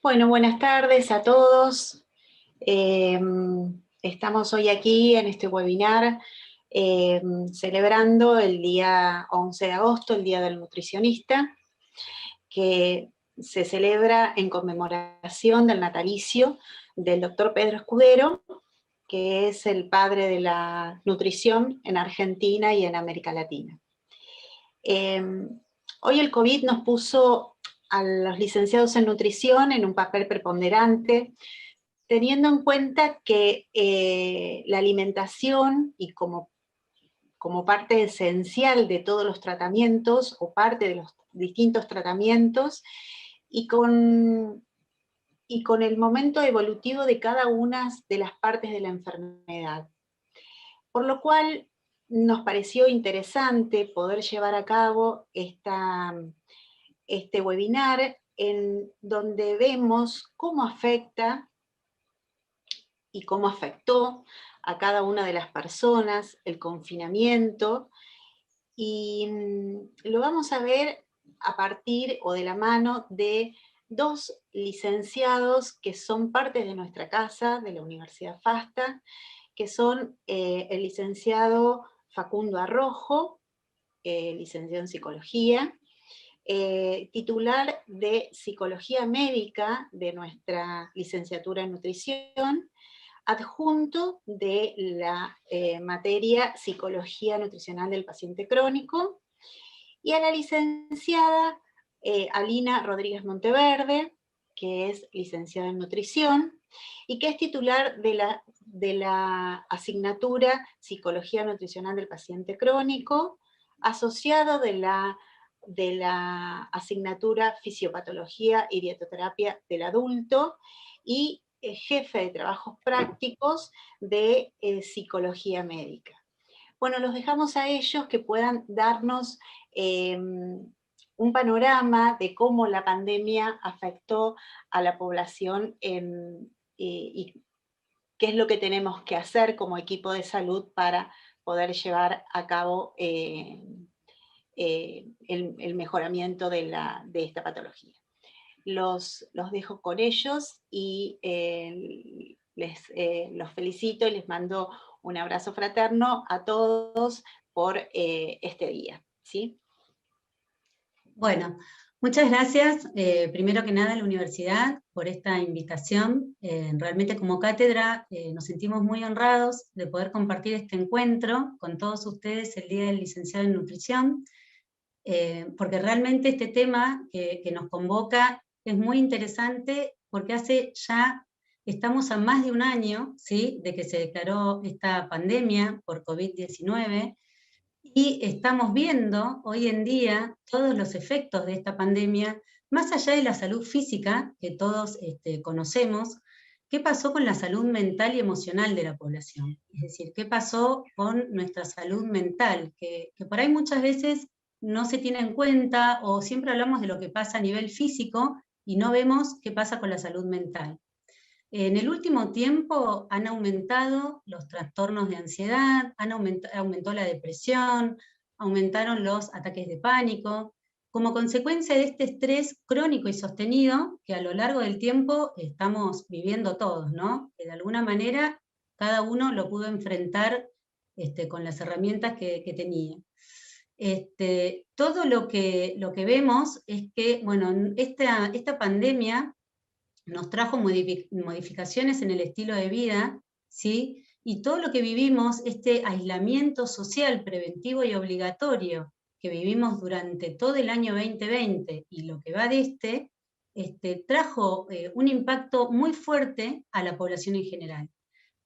Bueno, buenas tardes a todos. Eh, Estamos hoy aquí en este webinar celebrando el día 11 de agosto, el Día del Nutricionista, que se celebra en conmemoración del natalicio del doctor Pedro Escudero, que es el padre de la nutrición en Argentina y en América Latina. Hoy el COVID nos puso a los licenciados en nutrición en un papel preponderante, teniendo en cuenta que la alimentación, y como parte esencial de todos los tratamientos, o parte de los distintos tratamientos, y con el momento evolutivo de cada una de las partes de la enfermedad. Por lo cual nos pareció interesante poder llevar a cabo este webinar en donde vemos cómo afecta y cómo afectó a cada una de las personas el confinamiento, y lo vamos a ver a partir o de la mano de dos licenciados que son parte de nuestra casa, de la Universidad FASTA, que son el licenciado Facundo Arrojo, licenciado en Psicología, titular de Psicología Médica de nuestra licenciatura en Nutrición, adjunto de la materia Psicología Nutricional del Paciente Crónico, y a la licenciada Alina Rodríguez Monteverde, que es licenciada en Nutrición, y que es titular de la asignatura Psicología Nutricional del Paciente Crónico, asociado de la asignatura Fisiopatología y Dietoterapia del Adulto, y jefe de trabajos prácticos de Psicología Médica. Bueno, los dejamos a ellos que puedan darnos un panorama de cómo la pandemia afectó a la población y qué es lo que tenemos que hacer como equipo de salud para poder llevar a cabo el mejoramiento de esta patología. Los dejo con ellos y los felicito y les mando un abrazo fraterno a todos por este día, ¿sí? Bueno, muchas gracias, primero que nada a la universidad por esta invitación. Realmente como cátedra nos sentimos muy honrados de poder compartir este encuentro con todos ustedes el Día del Licenciado en Nutrición, porque realmente este tema que nos convoca es muy interesante porque estamos a más de un año, ¿sí?, de que se declaró esta pandemia por COVID-19, y estamos viendo hoy en día todos los efectos de esta pandemia, más allá de la salud física que todos conocemos. ¿Qué pasó con la salud mental y emocional de la población? Es decir, ¿qué pasó con nuestra salud mental? Que por ahí muchas veces no se tiene en cuenta, o siempre hablamos de lo que pasa a nivel físico y no vemos qué pasa con la salud mental. En el último tiempo han aumentado los trastornos de ansiedad, aumentó la depresión, aumentaron los ataques de pánico, como consecuencia de este estrés crónico y sostenido que a lo largo del tiempo estamos viviendo todos, ¿no? Que de alguna manera cada uno lo pudo enfrentar con las herramientas que tenía. Todo lo que vemos es que, bueno, esta pandemia nos trajo modificaciones en el estilo de vida, ¿sí? Y todo lo que vivimos, este aislamiento social preventivo y obligatorio que vivimos durante todo el año 2020 y lo que va de trajo un impacto muy fuerte a la población en general,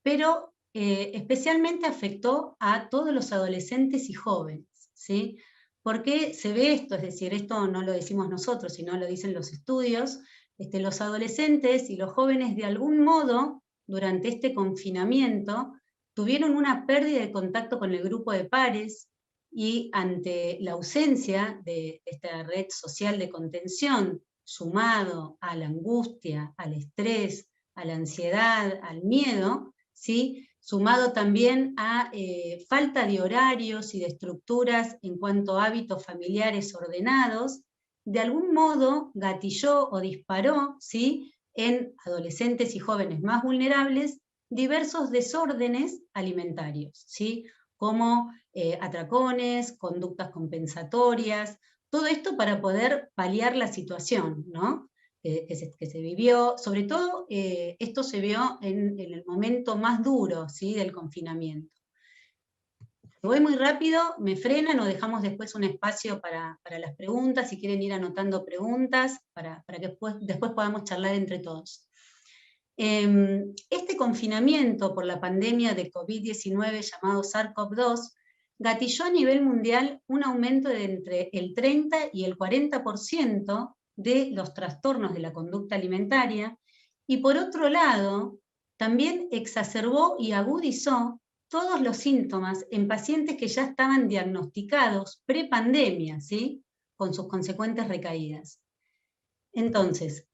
pero especialmente afectó a todos los adolescentes y jóvenes, ¿sí? ¿Por qué se ve esto? Es decir, esto no lo decimos nosotros, sino lo dicen los estudios. Los adolescentes y los jóvenes de algún modo durante este confinamiento tuvieron una pérdida de contacto con el grupo de pares, y ante la ausencia de esta red social de contención, sumado a la angustia, al estrés, a la ansiedad, al miedo, ¿sí?, sumado también a falta de horarios y de estructuras en cuanto a hábitos familiares ordenados, de algún modo gatilló o disparó, ¿sí?, en adolescentes y jóvenes más vulnerables diversos desórdenes alimentarios, ¿sí? Como atracones, conductas compensatorias, todo esto para poder paliar la situación, ¿no? que se vivió, sobre todo esto se vio en el momento más duro, ¿sí? Del confinamiento. Si voy muy rápido, me frenan o dejamos después un espacio para las preguntas, si quieren ir anotando preguntas, para que después podamos charlar entre todos. Este confinamiento por la pandemia de COVID-19 llamado SARS-CoV-2 gatilló a nivel mundial un aumento de entre el 30 y el 40% de los trastornos de la conducta alimentaria, y por otro lado, también exacerbó y agudizó todos los síntomas en pacientes que ya estaban diagnosticados pre-pandemia, ¿sí? Con sus consecuentes recaídas. Entonces,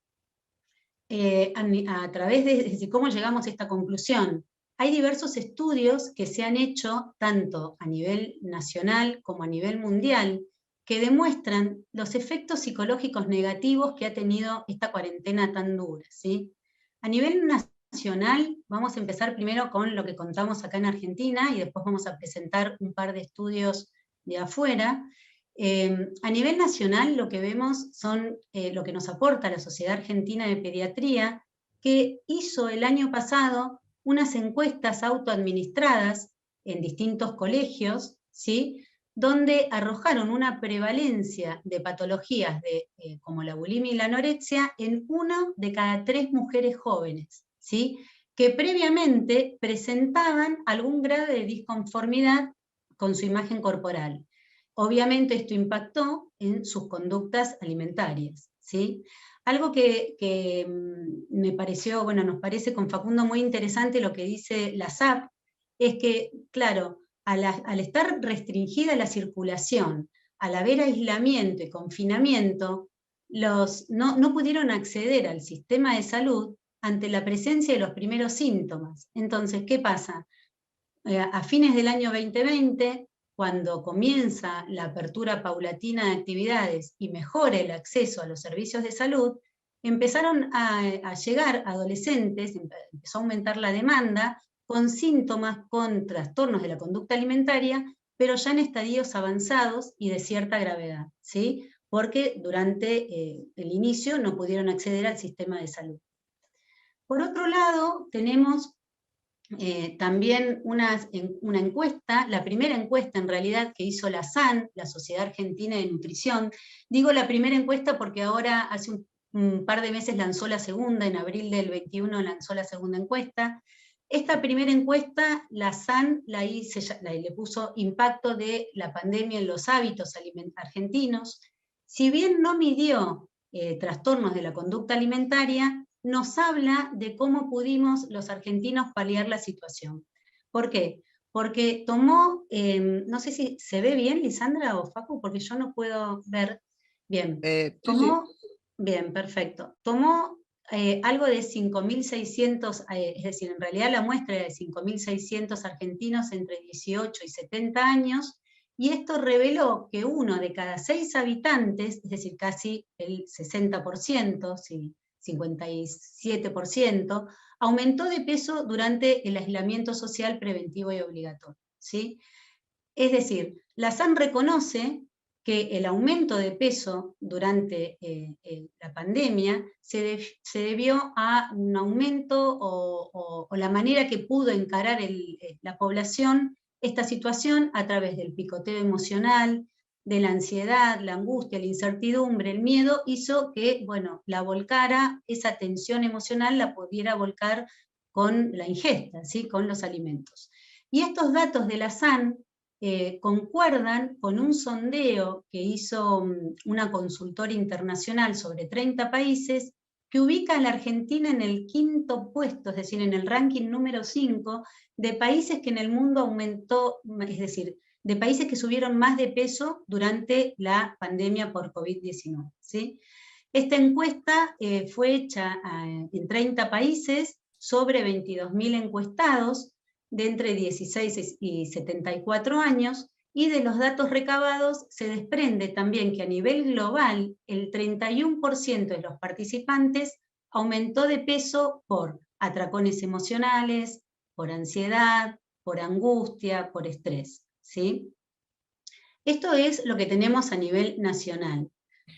a través de cómo llegamos a esta conclusión, hay diversos estudios que se han hecho tanto a nivel nacional como a nivel mundial que demuestran los efectos psicológicos negativos que ha tenido esta cuarentena tan dura, ¿sí? A nivel nacional, vamos a empezar primero con lo que contamos acá en Argentina y después vamos a presentar un par de estudios de afuera. A nivel nacional lo que vemos son lo que nos aporta la Sociedad Argentina de Pediatría, que hizo el año pasado unas encuestas autoadministradas en distintos colegios, ¿sí? Donde arrojaron una prevalencia de patologías como la bulimia y la anorexia en 1 de cada 3 mujeres jóvenes, ¿sí? Que previamente presentaban algún grado de disconformidad con su imagen corporal. Obviamente esto impactó en sus conductas alimentarias, ¿sí? Algo que me pareció, bueno, nos parece con Facundo muy interesante lo que dice la SAP, es que, claro, al estar restringida la circulación, al haber aislamiento y confinamiento, no pudieron acceder al sistema de salud ante la presencia de los primeros síntomas. Entonces, ¿qué pasa? A fines del año 2020, cuando comienza la apertura paulatina de actividades y mejora el acceso a los servicios de salud, empezaron a llegar adolescentes, empezó a aumentar la demanda, con síntomas, con trastornos de la conducta alimentaria, pero ya en estadios avanzados y de cierta gravedad, ¿sí? Porque durante el inicio no pudieron acceder al sistema de salud. Por otro lado, tenemos también una encuesta, la primera encuesta en realidad que hizo la SAN, la Sociedad Argentina de Nutrición. Digo la primera encuesta porque ahora hace un par de meses lanzó la segunda, en abril del 21 lanzó la segunda encuesta. Esta primera encuesta, la SAN le puso impacto de la pandemia en los hábitos argentinos. Si bien no midió trastornos de la conducta alimentaria, nos habla de cómo pudimos los argentinos paliar la situación. ¿Por qué? Porque tomó, no sé si se ve bien, Lisandra o Facu, porque yo no puedo ver bien. Tomó, sí. Bien, perfecto. Tomó algo de 5.600, es decir, en realidad la muestra era de 5.600 argentinos entre 18 y 70 años, y esto reveló que 1 de cada 6 habitantes, es decir, casi el 60%, sí, 57%, aumentó de peso durante el aislamiento social preventivo y obligatorio, ¿sí? Es decir, la SAN reconoce que el aumento de peso durante la pandemia se debió a un aumento o la manera que pudo encarar la población esta situación a través del picoteo emocional, de la ansiedad, la angustia, la incertidumbre, el miedo, hizo que, bueno, la volcara, esa tensión emocional la pudiera volcar con la ingesta, ¿sí? Con los alimentos. Y estos datos de la SAN concuerdan con un sondeo que hizo una consultora internacional sobre 30 países, que ubica a la Argentina en el 5º puesto, es decir, en el ranking número 5 de países que en el mundo aumentó, es decir, de países que subieron más de peso durante la pandemia por COVID-19, ¿sí? Esta encuesta fue hecha en 30 países sobre 22.000 encuestados de entre 16 y 74 años, y de los datos recabados se desprende también que a nivel global el 31% de los participantes aumentó de peso por atracones emocionales, por ansiedad, por angustia, por estrés, ¿sí? Esto es lo que tenemos a nivel nacional.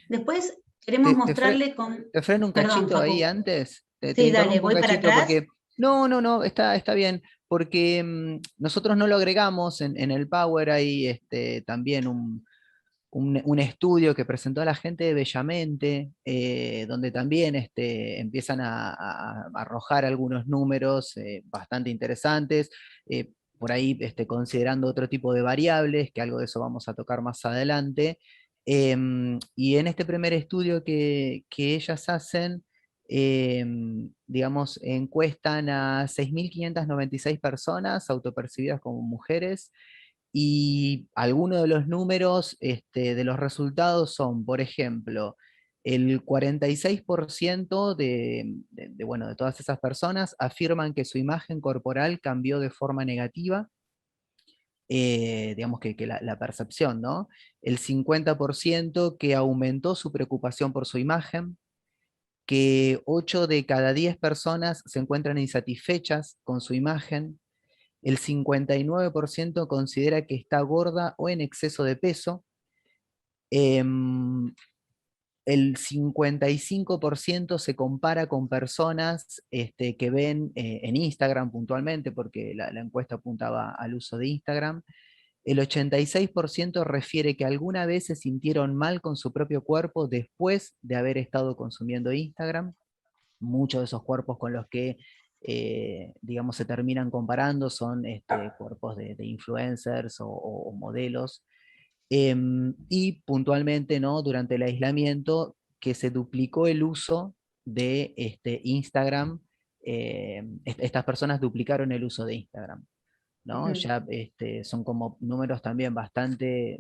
Después queremos Te, te fre- mostrarle con... te freno un Perdón, cachito ahí Facu. antes. Te Sí, dale, interrumpo un voy para cachito atrás. porque. No, no, no, está bien. Porque nosotros no lo agregamos en el Power. Hay también un estudio que presentó a la gente de Bellamente, donde también empiezan a arrojar algunos números bastante interesantes, por ahí considerando otro tipo de variables, que algo de eso vamos a tocar más adelante. Y en este primer estudio que ellas hacen, digamos, encuestan a 6.596 personas autopercibidas como mujeres, y algunos de los números de los resultados son, por ejemplo, el 46% bueno, de todas esas personas afirman que su imagen corporal cambió de forma negativa, digamos que la percepción, ¿no? El 50% que aumentó su preocupación por su imagen, que 8 de cada 10 personas se encuentran insatisfechas con su imagen, el 59% considera que está gorda o en exceso de peso, em, el 55% se compara con personas que ven en Instagram puntualmente, porque la encuesta apuntaba al uso de Instagram. El 86% refiere que alguna vez se sintieron mal con su propio cuerpo después de haber estado consumiendo Instagram. Muchos de esos cuerpos con los que, digamos, se terminan comparando son cuerpos de influencers o modelos. Y puntualmente, ¿no? Durante el aislamiento, que se duplicó el uso de Instagram. Estas personas duplicaron el uso de Instagram, ¿no? Ya son como números también bastante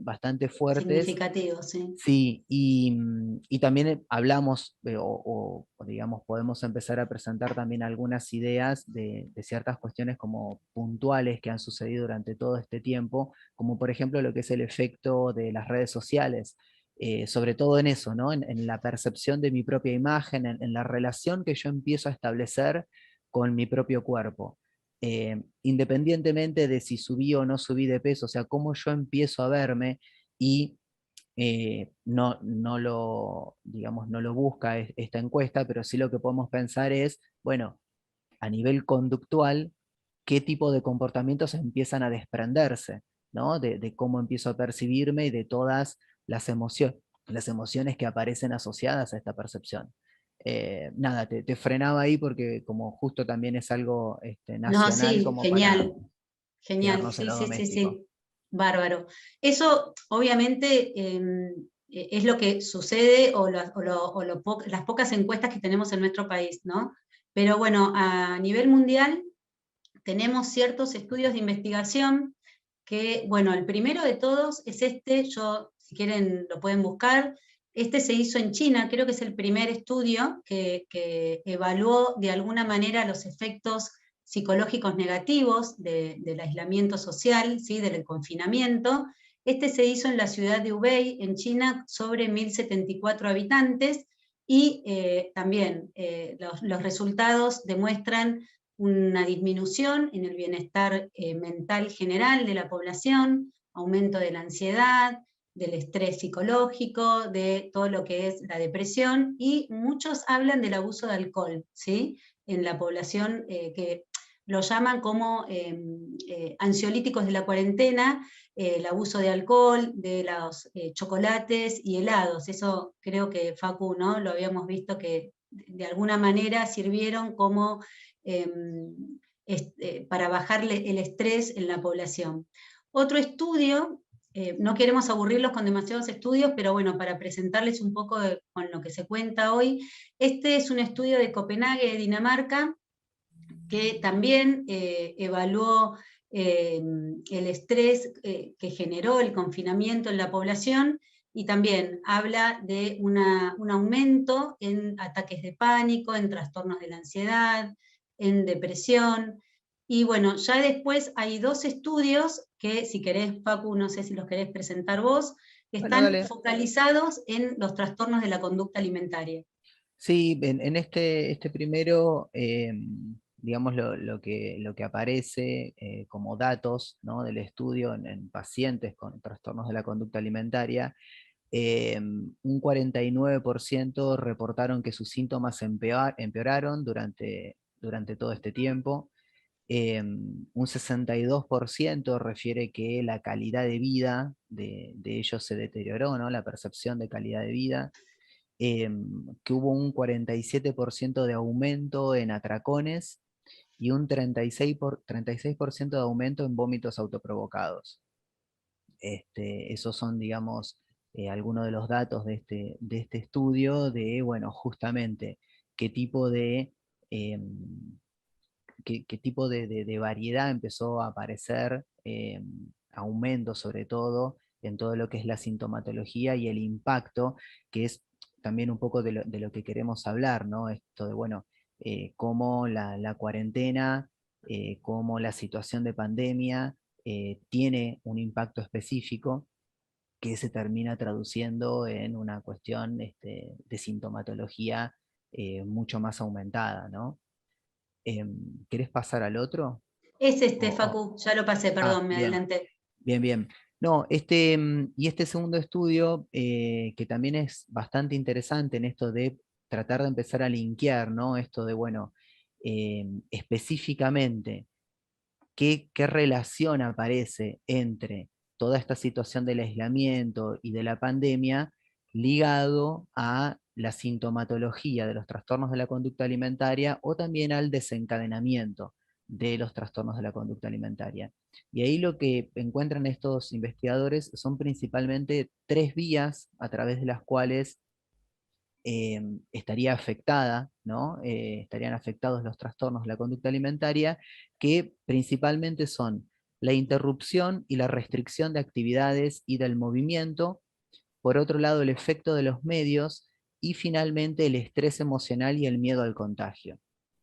fuertes. Significativo, sí. Sí, y también hablamos, o digamos, podemos empezar a presentar también algunas ideas de ciertas cuestiones como puntuales que han sucedido durante todo este tiempo, como por ejemplo lo que es el efecto de las redes sociales, sobre todo en eso, ¿no? En la percepción de mi propia imagen, en la relación que yo empiezo a establecer con mi propio cuerpo. Independientemente de si subí o no subí de peso, o sea, cómo yo empiezo a verme. Y no lo, digamos, no lo busca esta encuesta, pero sí lo que podemos pensar es, bueno, a nivel conductual, qué tipo de comportamientos empiezan a desprenderse, ¿no? De cómo empiezo a percibirme y de todas las emociones que aparecen asociadas a esta percepción. Nada, te frenaba ahí porque como justo también es algo No, nacional, sí, como para genial, genial, quedarnos en sí, lo sí, sí, doméstico. sí, bárbaro. Eso obviamente es lo que sucede las pocas encuestas que tenemos en nuestro país, ¿no? Pero bueno, a nivel mundial tenemos ciertos estudios de investigación que, bueno, el primero de todos es si quieren lo pueden buscar, se hizo en China, creo que es el primer estudio que evaluó de alguna manera los efectos psicológicos negativos del aislamiento social, ¿sí? Del confinamiento. Se hizo en la ciudad de Hubei, en China, sobre 1.074 habitantes, y también los resultados demuestran una disminución en el bienestar mental general de la población, aumento de la ansiedad, del estrés psicológico, de todo lo que es la depresión, y muchos hablan del abuso de alcohol, ¿sí? En la población que lo llaman como ansiolíticos de la cuarentena, el abuso de alcohol, de los chocolates y helados. Eso creo que, Facu, ¿no? Lo habíamos visto que de alguna manera sirvieron como para bajarle el estrés en la población. Otro estudio, no queremos aburrirlos con demasiados estudios, pero bueno, para presentarles un poco con lo que se cuenta hoy, es un estudio de Copenhague, Dinamarca, que también evaluó el estrés que generó el confinamiento en la población, y también habla de un aumento en ataques de pánico, en trastornos de la ansiedad, en depresión. Y bueno, ya después hay dos estudios que, si querés, Facu, no sé si los querés presentar vos, que Bueno, están dale. focalizados en los trastornos de la conducta alimentaria. Sí, en este primero, digamos, lo que aparece como datos, ¿no?, del estudio en pacientes con trastornos de la conducta alimentaria, un 49% reportaron que sus síntomas empeoraron durante todo este tiempo. Un 62% refiere que la calidad de vida de ellos se deterioró, ¿no?, la percepción de calidad de vida. Que hubo un 47% de aumento en atracones y un 36% de aumento en vómitos autoprovocados. Esos son, digamos, algunos de los datos de este estudio de, bueno, justamente qué tipo de, qué tipo de variedad empezó a aparecer, aumento sobre todo, en todo lo que es la sintomatología y el impacto, que es también un poco de lo que queremos hablar, ¿no? Esto de, bueno, cómo la cuarentena, cómo la situación de pandemia tiene un impacto específico que se termina traduciendo en una cuestión de sintomatología mucho más aumentada, ¿no? ¿Querés pasar al otro? Es O- este, o- Facu, ya lo pasé, perdón, me Bien, adelanté. bien, bien. No, y este segundo estudio, que también es bastante interesante en esto de tratar de empezar a linkear, ¿no? Esto de, bueno, específicamente, qué relación aparece entre toda esta situación del aislamiento y de la pandemia ligado a la sintomatología de los trastornos de la conducta alimentaria o también al desencadenamiento de los trastornos de la conducta alimentaria. Y ahí lo que encuentran estos investigadores son principalmente tres vías a través de las cuales estaría afectada, ¿no? Estarían afectados los trastornos de la conducta alimentaria, que principalmente son la interrupción y la restricción de actividades y del movimiento, por otro lado el efecto de los medios, y finalmente el estrés emocional y el miedo al contagio,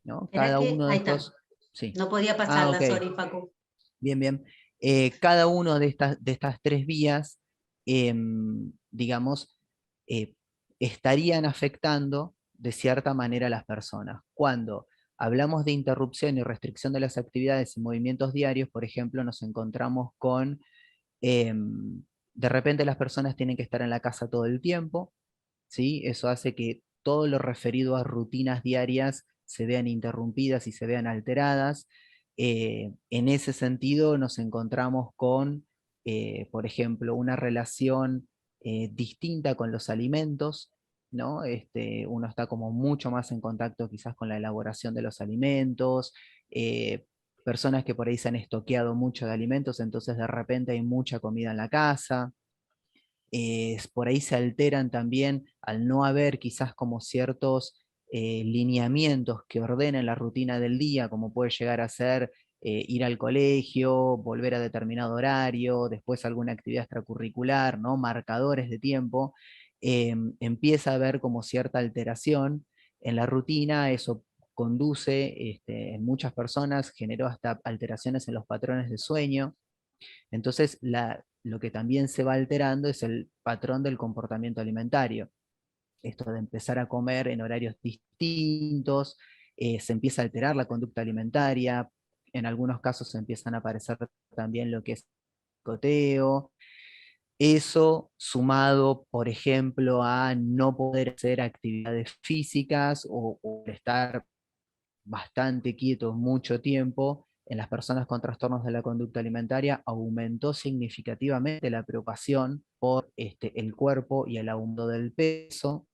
¿no? Esperá Cada que, uno de ahí está, estos, sí. no podía Ah, pasarla, ok, sorry, Facu. bien, bien. Cada uno de estas tres vías, digamos, eh, estarían afectando de cierta manera a las personas. Cuando hablamos de interrupción y restricción de las actividades y movimientos diarios, por ejemplo, nos encontramos con, de repente las personas tienen que estar en la casa todo el tiempo, ¿sí? Eso hace que todo lo referido a rutinas diarias se vean interrumpidas y se vean alteradas. En ese sentido nos encontramos con, por ejemplo, una relación distinta con los alimentos, ¿no? Uno está como mucho más en contacto quizás con la elaboración de los alimentos, personas que por ahí se han estoqueado mucho de alimentos, entonces de repente hay mucha comida en la casa. Por ahí se alteran también al no haber quizás como ciertos lineamientos que ordenen la rutina del día, como puede llegar a ser ir al colegio, volver a determinado horario, después alguna actividad extracurricular, ¿no? Marcadores de tiempo, empieza a haber como cierta alteración en la rutina. Eso conduce en muchas personas, generó hasta alteraciones en los patrones de sueño. Entonces, lo que también se va alterando es el patrón del comportamiento alimentario. Esto de empezar a comer en horarios distintos, se empieza a alterar la conducta alimentaria, en algunos casos empiezan a aparecer también lo que es picoteo. Eso sumado, por ejemplo, a no poder hacer actividades físicas o estar bastante quietos mucho tiempo, en las personas con trastornos de la conducta alimentaria aumentó significativamente la preocupación por el cuerpo y el aumento del peso.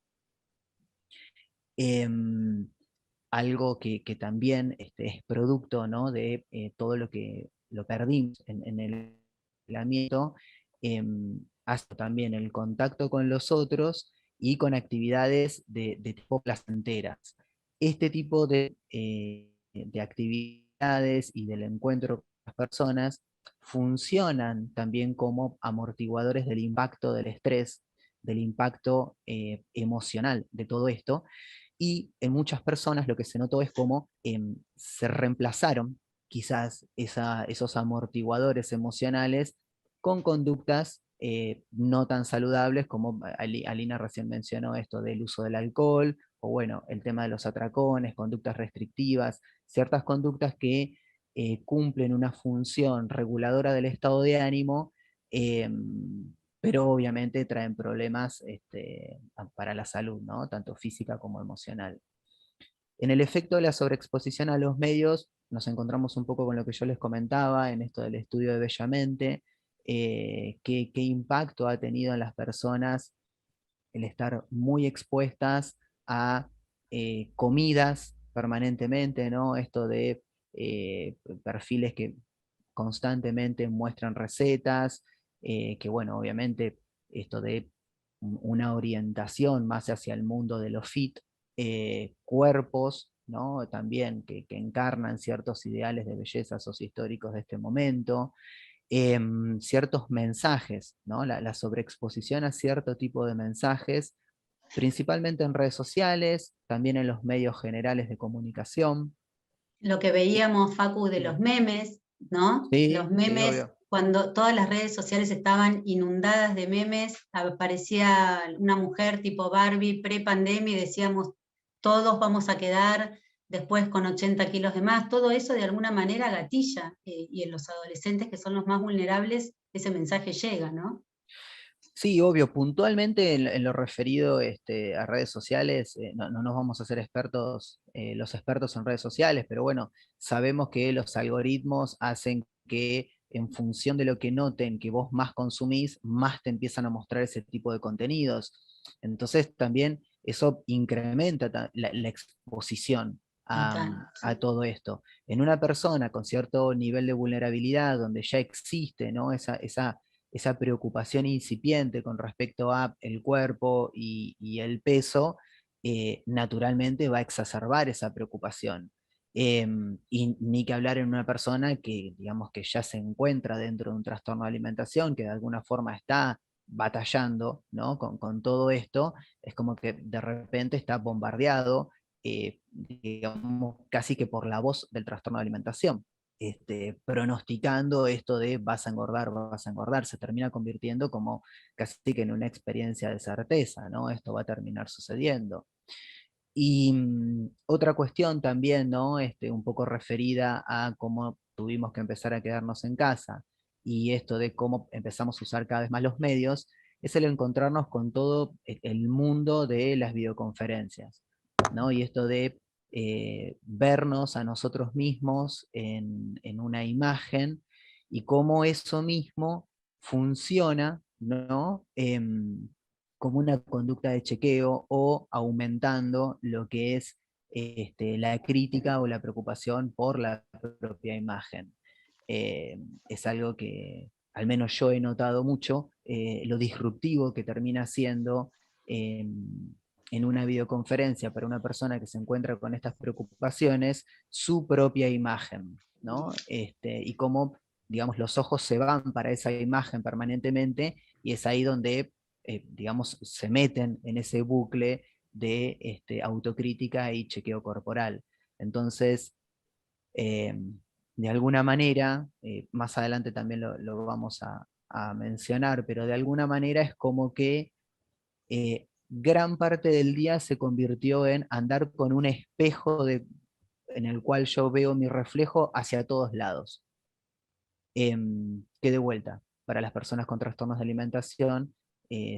Em, Algo que también es producto, ¿no?, de todo lo que lo perdimos en el aislamiento, hasta también el contacto con los otros y con actividades de tipo placenteras. Este tipo de actividades y del encuentro con las personas funcionan también como amortiguadores del impacto del estrés, del impacto emocional de todo esto, y en muchas personas lo que se notó es cómo se reemplazaron quizás esos amortiguadores emocionales con conductas no tan saludables, como Alina recién mencionó esto del uso del alcohol o bueno, el tema de los atracones, conductas restrictivas, ciertas conductas que cumplen una función reguladora del estado de ánimo, pero obviamente traen problemas para la salud, ¿no? Tanto física como emocional. En el efecto de la sobreexposición a los medios, nos encontramos un poco con lo que yo les comentaba en esto del estudio de Bellamente, qué impacto ha tenido en las personas el estar muy expuestas a comidas permanentemente, ¿no? Esto de perfiles que constantemente muestran recetas, que bueno, obviamente esto de una orientación más hacia el mundo de lo fit, cuerpos, ¿no? También que encarnan ciertos ideales de belleza sociohistóricos de este momento, ciertos mensajes, ¿no? La sobreexposición a cierto tipo de mensajes, principalmente en redes sociales, también en los medios generales de comunicación. Lo que veíamos, Facu, de los memes, ¿no? Los Sí, sí, memes, obvio. cuando todas las redes sociales estaban inundadas de memes, aparecía una mujer tipo Barbie pre-pandemia y decíamos, todos vamos a quedar después con 80 kilos de más. Todo eso de alguna manera gatilla, y en los adolescentes, que son los más vulnerables, ese mensaje llega, ¿no? Sí, obvio, puntualmente en lo referido a redes sociales, no nos vamos a hacer expertos, los expertos en redes sociales, pero bueno, sabemos que los algoritmos hacen que en función de lo que noten que vos más consumís, más te empiezan a mostrar ese tipo de contenidos. Entonces también eso incrementa la exposición Total. a todo esto. En una persona con cierto nivel de vulnerabilidad, donde ya existe, ¿no? esa preocupación incipiente con respecto a el cuerpo y el peso, naturalmente va a exacerbar esa preocupación. Y ni que hablar en una persona que, digamos, que ya se encuentra dentro de un trastorno de alimentación, que de alguna forma está batallando, ¿no? con todo esto, es como que de repente está bombardeado, digamos, casi que por la voz del trastorno de alimentación. Pronosticando esto de vas a engordar, se termina convirtiendo como casi que en una experiencia de certeza, ¿no? Esto va a terminar sucediendo. Y otra cuestión también, ¿no? Un poco referida a cómo tuvimos que empezar a quedarnos en casa y esto de cómo empezamos a usar cada vez más los medios, es el encontrarnos con todo el mundo de las videoconferencias, ¿no? Y esto de vernos a nosotros mismos en una imagen y cómo eso mismo funciona, ¿no? Como una conducta de chequeo o aumentando lo que es la crítica o la preocupación por la propia imagen. Es algo que al menos yo he notado mucho, lo disruptivo que termina siendo en una videoconferencia para una persona que se encuentra con estas preocupaciones, su propia imagen, ¿no? Y cómo, digamos, los ojos se van para esa imagen permanentemente y es ahí donde digamos, se meten en ese bucle de autocrítica y chequeo corporal. Entonces, de alguna manera, más adelante también lo vamos a mencionar, pero de alguna manera es como que gran parte del día se convirtió en andar con un espejo en el cual yo veo mi reflejo hacia todos lados. Que de vuelta, para las personas con trastornos de alimentación,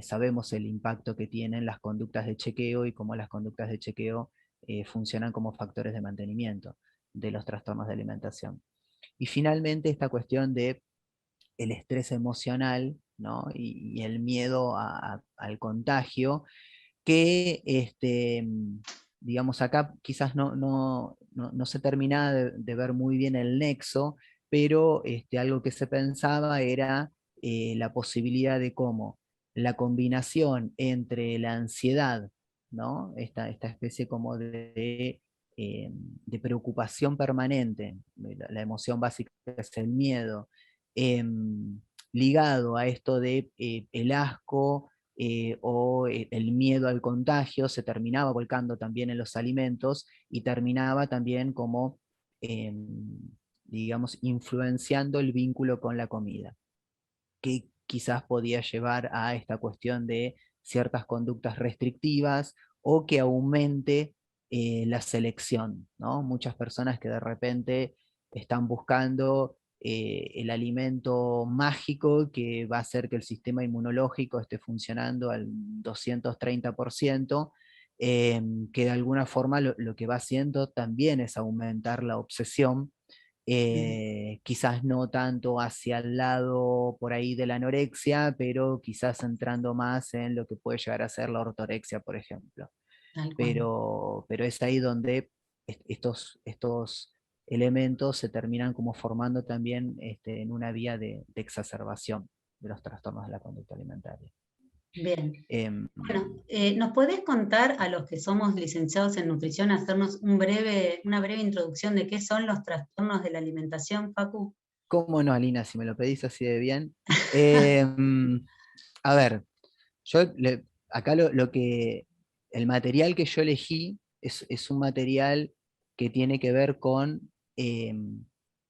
sabemos el impacto que tienen las conductas de chequeo y cómo las conductas de chequeo funcionan como factores de mantenimiento de los trastornos de alimentación. Y finalmente esta cuestión de el estrés emocional, ¿no? y el miedo al contagio, que digamos acá quizás no se terminaba de ver muy bien el nexo, pero algo que se pensaba era la posibilidad de cómo la combinación entre la ansiedad, ¿no? esta especie como de preocupación permanente, la emoción básica es el miedo, ligado a esto de el asco, o el miedo al contagio se terminaba volcando también en los alimentos y terminaba también como, digamos, influenciando el vínculo con la comida, que quizás podía llevar a esta cuestión de ciertas conductas restrictivas o que aumente la selección, ¿no? Muchas personas que de repente están buscando el alimento mágico que va a hacer que el sistema inmunológico esté funcionando al 230%, que de alguna forma lo que va haciendo también es aumentar la obsesión, quizás no tanto hacia el lado por ahí de la anorexia, pero quizás entrando más en lo que puede llegar a ser la ortorexia, por ejemplo. Tal cual. Pero es ahí donde estos elementos se terminan como formando también en una vía de exacerbación de los trastornos de la conducta alimentaria. Bien. Em, Bueno, ¿nos podés contar a los que somos licenciados en nutrición, hacernos una breve introducción de qué son los trastornos de la alimentación, Facu? ¿Cómo no, Alina, si me lo pedís así de bien? Em, a ver, yo acá el material que yo elegí es un material que tiene que ver con,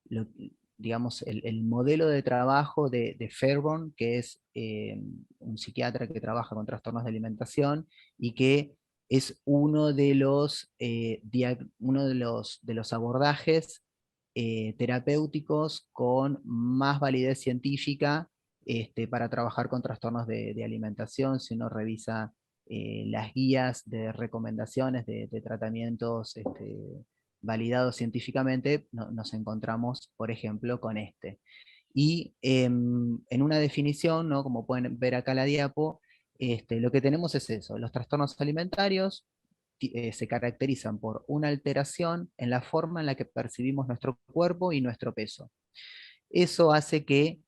lo- digamos, el modelo de trabajo de Fairborn, que es un psiquiatra que trabaja con trastornos de alimentación y que es uno de los abordajes terapéuticos con más validez científica para trabajar con trastornos de alimentación. Si uno revisa las guías de recomendaciones de tratamientos validados científicamente, nos encontramos, por ejemplo, con este. Y en una definición, ¿no? Como pueden ver acá la diapo, lo que tenemos es eso: los trastornos alimentarios se caracterizan por una alteración en la forma en la que percibimos nuestro cuerpo y nuestro peso. Eso hace que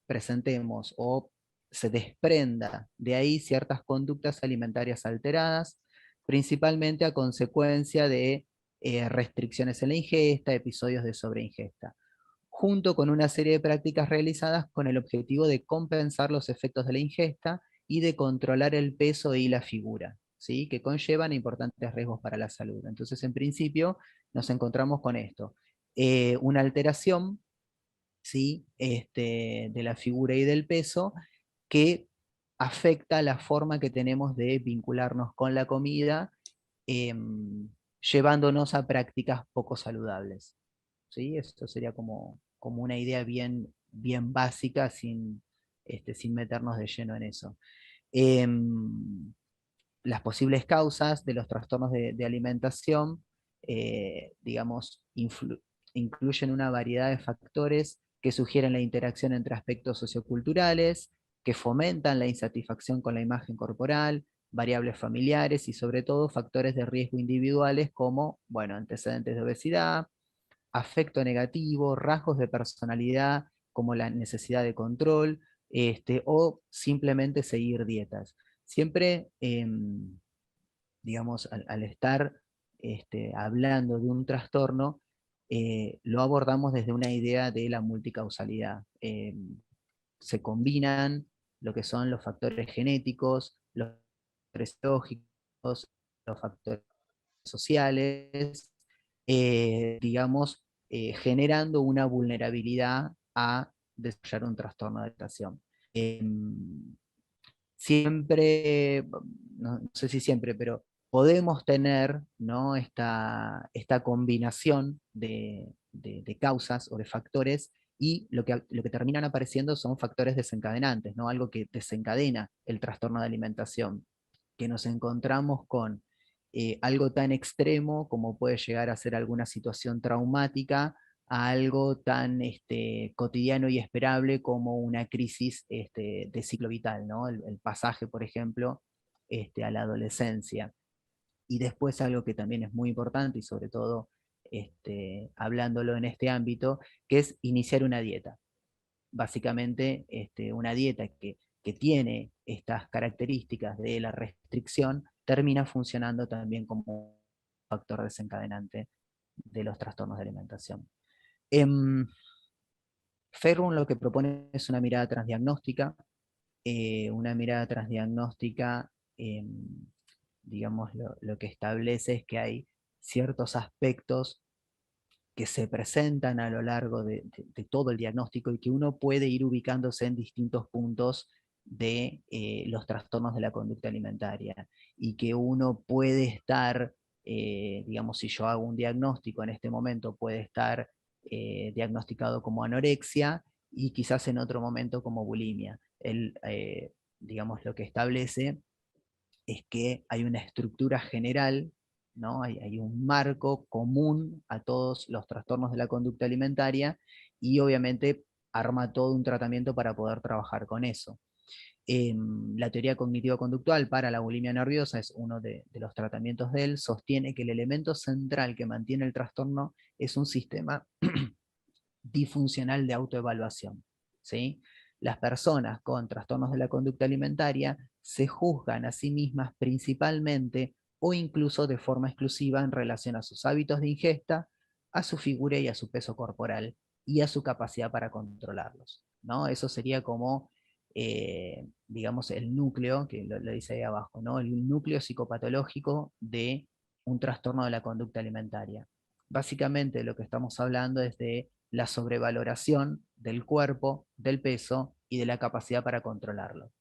presentemos o se desprenda de ahí ciertas conductas alimentarias alteradas, principalmente a consecuencia de restricciones en la ingesta, episodios de sobreingesta, junto con una serie de prácticas realizadas con el objetivo de compensar los efectos de la ingesta y de controlar el peso y la figura, ¿sí? Que conllevan importantes riesgos para la salud. Entonces, en principio, nos encontramos con esto: una alteración, ¿sí? De la figura y del peso, que afecta la forma que tenemos de vincularnos con la comida, llevándonos a prácticas poco saludables. ¿Sí? Esto sería como una idea bien, bien básica, sin meternos de lleno en eso. Las posibles causas de los trastornos de alimentación, digamos, incluyen una variedad de factores que sugieren la interacción entre aspectos socioculturales, que fomentan la insatisfacción con la imagen corporal, variables familiares y sobre todo factores de riesgo individuales como, bueno, antecedentes de obesidad, afecto negativo, rasgos de personalidad como la necesidad de control, o simplemente seguir dietas. Siempre, digamos, al estar hablando de un trastorno, lo abordamos desde una idea de la multicausalidad. Se combinan lo que son los factores genéticos, los factores biológicos, los factores sociales, digamos, generando una vulnerabilidad a desarrollar un trastorno de adaptación. Siempre, no sé si siempre, pero podemos tener, ¿no? esta combinación de causas o de factores, y lo que terminan apareciendo son factores desencadenantes, ¿no? Algo que desencadena el trastorno de alimentación, que nos encontramos con algo tan extremo como puede llegar a ser alguna situación traumática, a algo tan cotidiano y esperable como una crisis de ciclo vital, ¿no? El pasaje, por ejemplo, a la adolescencia. Y después algo que también es muy importante, y sobre todo hablándolo en este ámbito, que es iniciar una dieta. Básicamente, una dieta que tiene estas características de la restricción termina funcionando también como un factor desencadenante de los trastornos de alimentación. Fairborn lo que propone es una mirada transdiagnóstica, digamos, lo que establece es que hay ciertos aspectos que se presentan a lo largo de todo el diagnóstico y que uno puede ir ubicándose en distintos puntos de los trastornos de la conducta alimentaria, y que uno puede estar, digamos, si yo hago un diagnóstico en este momento, puede estar diagnosticado como anorexia, y quizás en otro momento como bulimia. Digamos, lo que establece es que hay una estructura general, ¿no? Hay un marco común a todos los trastornos de la conducta alimentaria, y obviamente arma todo un tratamiento para poder trabajar con eso. La teoría cognitivo-conductual para la bulimia nerviosa es uno de los tratamientos de él. Sostiene que el elemento central que mantiene el trastorno es un sistema disfuncional de autoevaluación, ¿sí? Las personas con trastornos de la conducta alimentaria se juzgan a sí mismas principalmente o incluso de forma exclusiva en relación a sus hábitos de ingesta, a su figura y a su peso corporal, y a su capacidad para controlarlos, ¿no? Eso sería como, digamos, el núcleo, que lo dice ahí abajo, ¿no? El núcleo psicopatológico de un trastorno de la conducta alimentaria. Básicamente lo que estamos hablando es de la sobrevaloración del cuerpo, del peso y de la capacidad para controlarlo.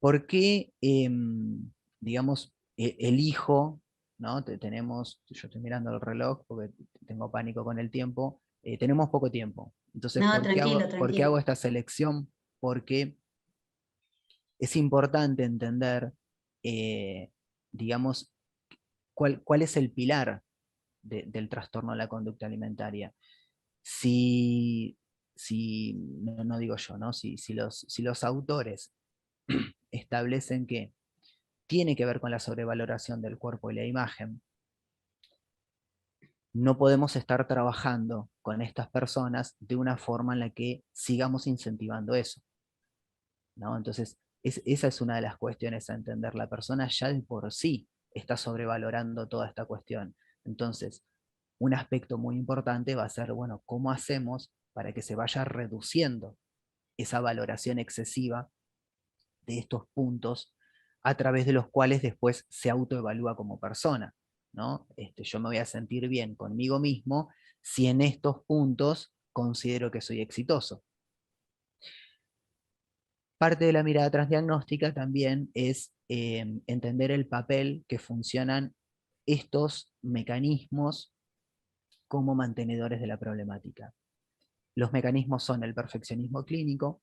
¿Por qué, digamos, elijo, ¿no? Tenemos, yo estoy mirando el reloj porque tengo pánico con el tiempo, tenemos poco tiempo. Entonces, No, ¿por tranquilo, qué hago tranquilo. esta selección? Porque es importante entender, digamos, cuál es el pilar del trastorno de la conducta alimentaria. Si no digo yo, ¿no? Si los autores establecen que tiene que ver con la sobrevaloración del cuerpo y la imagen, no podemos estar trabajando con estas personas de una forma en la que sigamos incentivando eso, ¿no? Entonces, esa es una de las cuestiones a entender. La persona ya de por sí está sobrevalorando toda esta cuestión. Entonces, un aspecto muy importante va a ser, bueno, ¿cómo hacemos para que se vaya reduciendo esa valoración excesiva de estos puntos a través de los cuales después se autoevalúa como persona, ¿no? Yo me voy a sentir bien conmigo mismo si en estos puntos considero que soy exitoso. Parte de la mirada transdiagnóstica también es entender el papel que funcionan estos mecanismos como mantenedores de la problemática. Los mecanismos son el perfeccionismo clínico,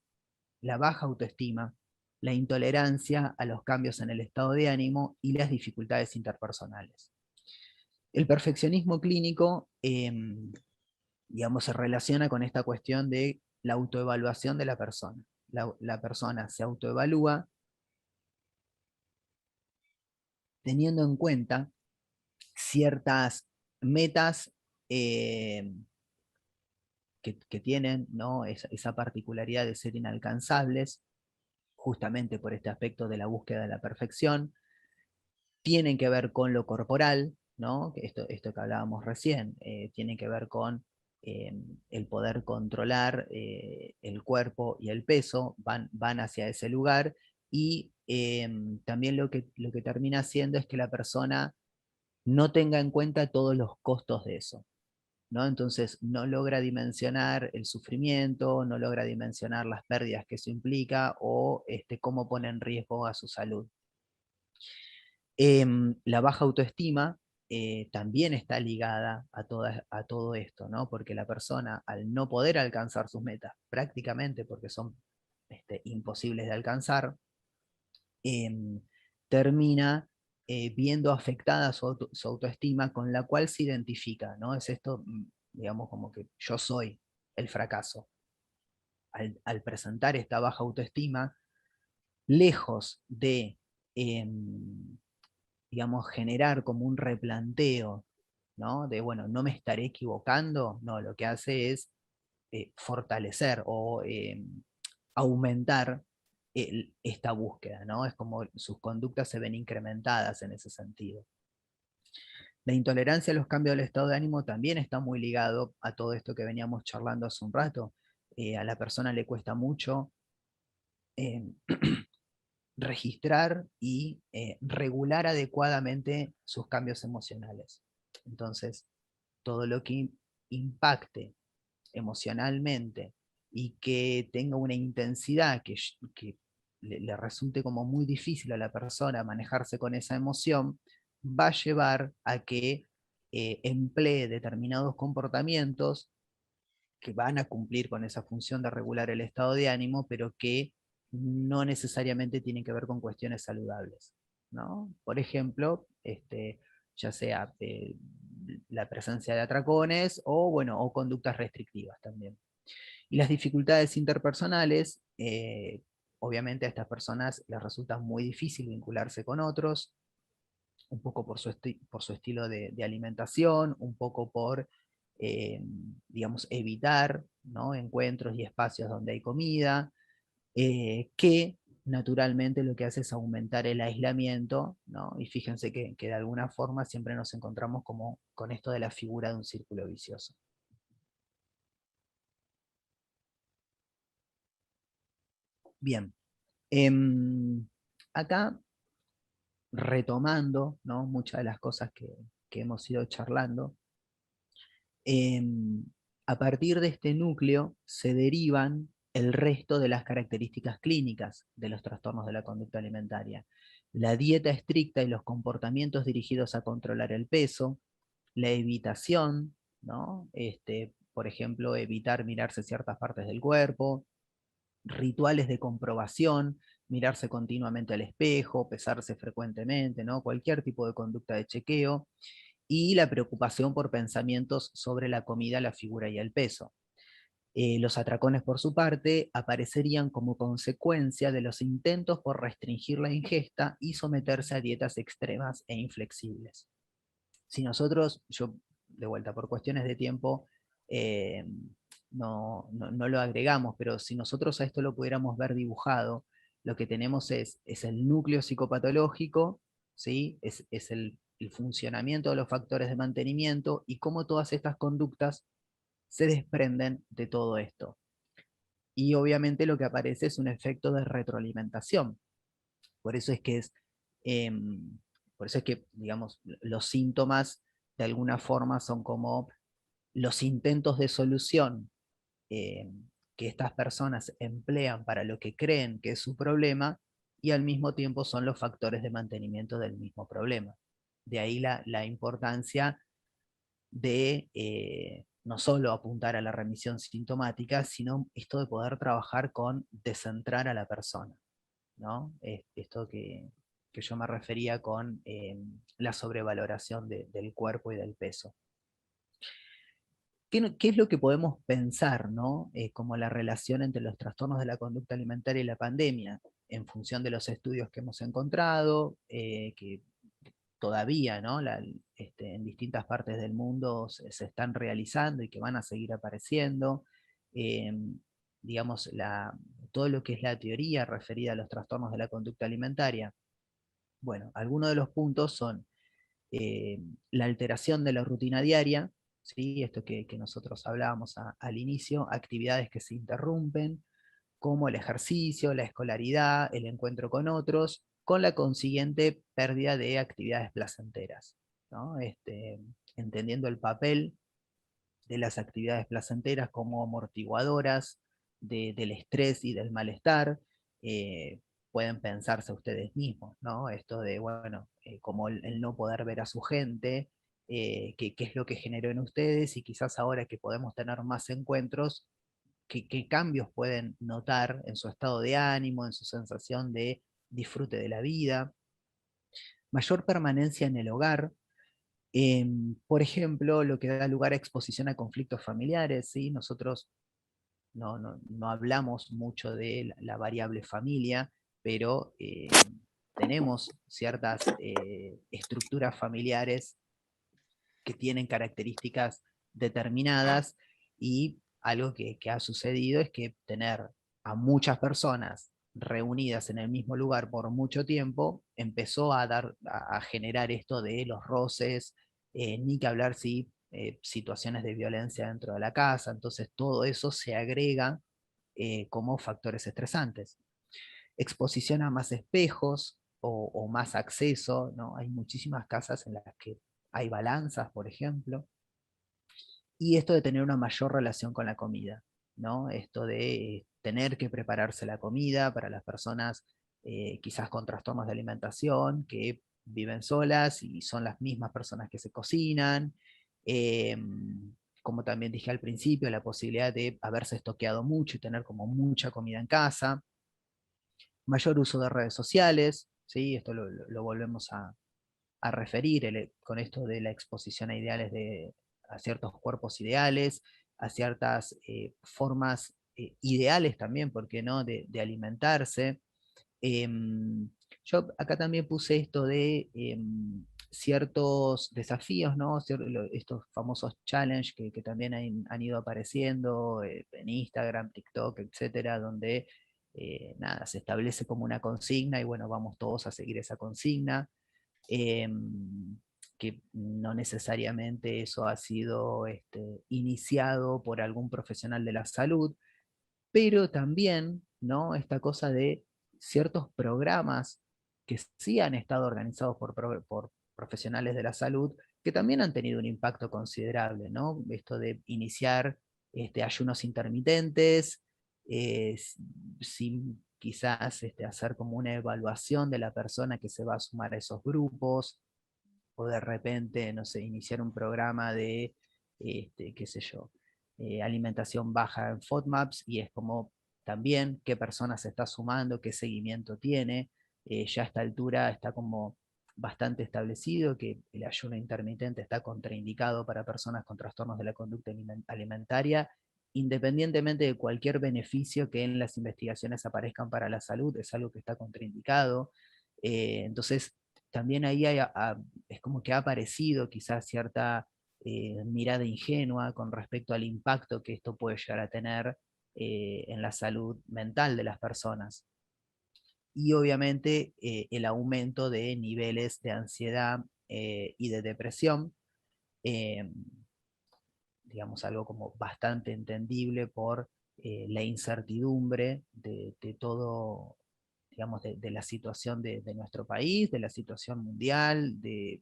la baja autoestima, la intolerancia a los cambios en el estado de ánimo y las dificultades interpersonales. El perfeccionismo clínico, digamos, se relaciona con esta cuestión de la autoevaluación de la persona. La persona se autoevalúa teniendo en cuenta ciertas metas que tienen, ¿no? Esa particularidad de ser inalcanzables, justamente por este aspecto de la búsqueda de la perfección. Tienen que ver con lo corporal, ¿no? Esto que hablábamos recién, tiene que ver con el poder controlar el cuerpo y el peso, van hacia ese lugar, y también lo que termina haciendo es que la persona no tenga en cuenta todos los costos de eso, ¿no? Entonces no logra dimensionar el sufrimiento, no logra dimensionar las pérdidas que eso implica, o cómo pone en riesgo a su salud. La baja autoestima también está ligada a todo esto, ¿no? Porque la persona, al no poder alcanzar sus metas, prácticamente porque son imposibles de alcanzar, termina viendo afectada su autoestima, con la cual se identifica, ¿no? Es esto, digamos, como que yo soy el fracaso. Al presentar esta baja autoestima, lejos de digamos, generar como un replanteo, ¿no? De, bueno, no me estaré equivocando, no, lo que hace es fortalecer o aumentar esta búsqueda, ¿no? Es como sus conductas se ven incrementadas en ese sentido. La intolerancia a los cambios del estado de ánimo también está muy ligado a todo esto que veníamos charlando hace un rato. A la persona le cuesta mucho registrar y regular adecuadamente sus cambios emocionales. Entonces, todo lo que impacte emocionalmente y que tenga una intensidad que le resulte como muy difícil a la persona manejarse con esa emoción, va a llevar a que emplee determinados comportamientos que van a cumplir con esa función de regular el estado de ánimo, pero que no necesariamente tienen que ver con cuestiones saludables, ¿no? Por ejemplo, ya sea la presencia de atracones o, bueno, o conductas restrictivas también. Y las dificultades interpersonales, obviamente a estas personas les resulta muy difícil vincularse con otros, un poco por su estilo de alimentación, un poco por, digamos, evitar, ¿no?, encuentros y espacios donde hay comida, que naturalmente lo que hace es aumentar el aislamiento, ¿no? Y fíjense que de alguna forma siempre nos encontramos como con esto de la figura de un círculo vicioso. Bien, acá retomando, ¿no?, muchas de las cosas que hemos ido charlando, a partir de este núcleo se derivan el resto de las características clínicas de los trastornos de la conducta alimentaria. La dieta estricta y los comportamientos dirigidos a controlar el peso, la evitación, ¿no? Por ejemplo, evitar mirarse ciertas partes del cuerpo, rituales de comprobación, mirarse continuamente al espejo, pesarse frecuentemente, ¿no? Cualquier tipo de conducta de chequeo, y la preocupación por pensamientos sobre la comida, la figura y el peso. Los atracones, por su parte, aparecerían como consecuencia de los intentos por restringir la ingesta y someterse a dietas extremas e inflexibles. Si nosotros, yo de vuelta por cuestiones de tiempo, no lo agregamos, pero si nosotros a esto lo pudiéramos ver dibujado, lo que tenemos es el núcleo psicopatológico, ¿sí? Es el funcionamiento de los factores de mantenimiento y cómo todas estas conductas se desprenden de todo esto. Y obviamente lo que aparece es un efecto de retroalimentación. Por eso es que por eso es que, digamos, los síntomas de alguna forma son como los intentos de solución que estas personas emplean para lo que creen que es su problema, y al mismo tiempo son los factores de mantenimiento del mismo problema. De ahí la importancia de no solo apuntar a la remisión sintomática, sino esto de poder trabajar con descentrar a la persona, ¿no? Esto que yo me refería con la sobrevaloración del cuerpo y del peso. ¿Qué es lo que podemos pensar, ¿no?, como la relación entre los trastornos de la conducta alimentaria y la pandemia, en función de los estudios que hemos encontrado, que todavía, ¿no?, en distintas partes del mundo se están realizando y que van a seguir apareciendo? Digamos, todo lo que es la teoría referida a los trastornos de la conducta alimentaria. Bueno, algunos de los puntos son la alteración de la rutina diaria, ¿sí? Esto que nosotros hablábamos al inicio, actividades que se interrumpen, como el ejercicio, la escolaridad, el encuentro con otros, con la consiguiente pérdida de actividades placenteras, ¿no? Entendiendo el papel de las actividades placenteras como amortiguadoras del estrés y del malestar. Pueden pensarse ustedes mismos, ¿no? Esto de, bueno, como el no poder ver a su gente, qué es lo que generó en ustedes, y quizás ahora que podemos tener más encuentros, qué cambios pueden notar en su estado de ánimo, en su sensación de disfrute de la vida. Mayor permanencia en el hogar, por ejemplo, lo que da lugar a exposición a conflictos familiares, ¿sí? Nosotros no hablamos mucho de la variable familia, pero tenemos ciertas estructuras familiares que tienen características determinadas, y algo que ha sucedido es que tener a muchas personas reunidas en el mismo lugar por mucho tiempo empezó a generar esto de los roces, ni que hablar si situaciones de violencia dentro de la casa. Entonces todo eso se agrega como factores estresantes. Exposición a más espejos o más acceso, ¿no? Hay muchísimas casas en las que hay balanzas, por ejemplo. Y esto de tener una mayor relación con la comida, ¿no? Esto de tener que prepararse la comida para las personas quizás con trastornos de alimentación, que viven solas y son las mismas personas que se cocinan. Como también dije al principio, la posibilidad de haberse estoqueado mucho y tener como mucha comida en casa. Mayor uso de redes sociales, ¿sí? Esto lo volvemos a referir con esto de la exposición a ideales a ciertos cuerpos ideales, a ciertas formas ideales también, ¿por qué no?, de alimentarse. Yo acá también puse esto de ciertos desafíos, ¿no? Estos famosos challenges que también han ido apareciendo en Instagram, TikTok, etcétera, donde nada, se establece como una consigna y bueno, vamos todos a seguir esa consigna. Que no necesariamente eso ha sido iniciado por algún profesional de la salud, pero también, ¿no?, esta cosa de ciertos programas que sí han estado organizados por profesionales de la salud, que también han tenido un impacto considerable, ¿no? Esto de iniciar ayunos intermitentes, sin quizás hacer como una evaluación de la persona que se va a sumar a esos grupos, o de repente, no sé, iniciar un programa de, qué sé yo, alimentación baja en FODMAPs, y es como también qué persona se está sumando, qué seguimiento tiene. Ya a esta altura está como bastante establecido que el ayuno intermitente está contraindicado para personas con trastornos de la conducta alimentaria, independientemente de cualquier beneficio que en las investigaciones aparezcan para la salud, es algo que está contraindicado. Entonces, también ahí es como que ha aparecido quizás cierta mirada ingenua con respecto al impacto que esto puede llegar a tener en la salud mental de las personas. Y obviamente el aumento de niveles de ansiedad y de depresión, digamos algo como bastante entendible por la incertidumbre de todo, digamos, de la situación de nuestro país, de la situación mundial, de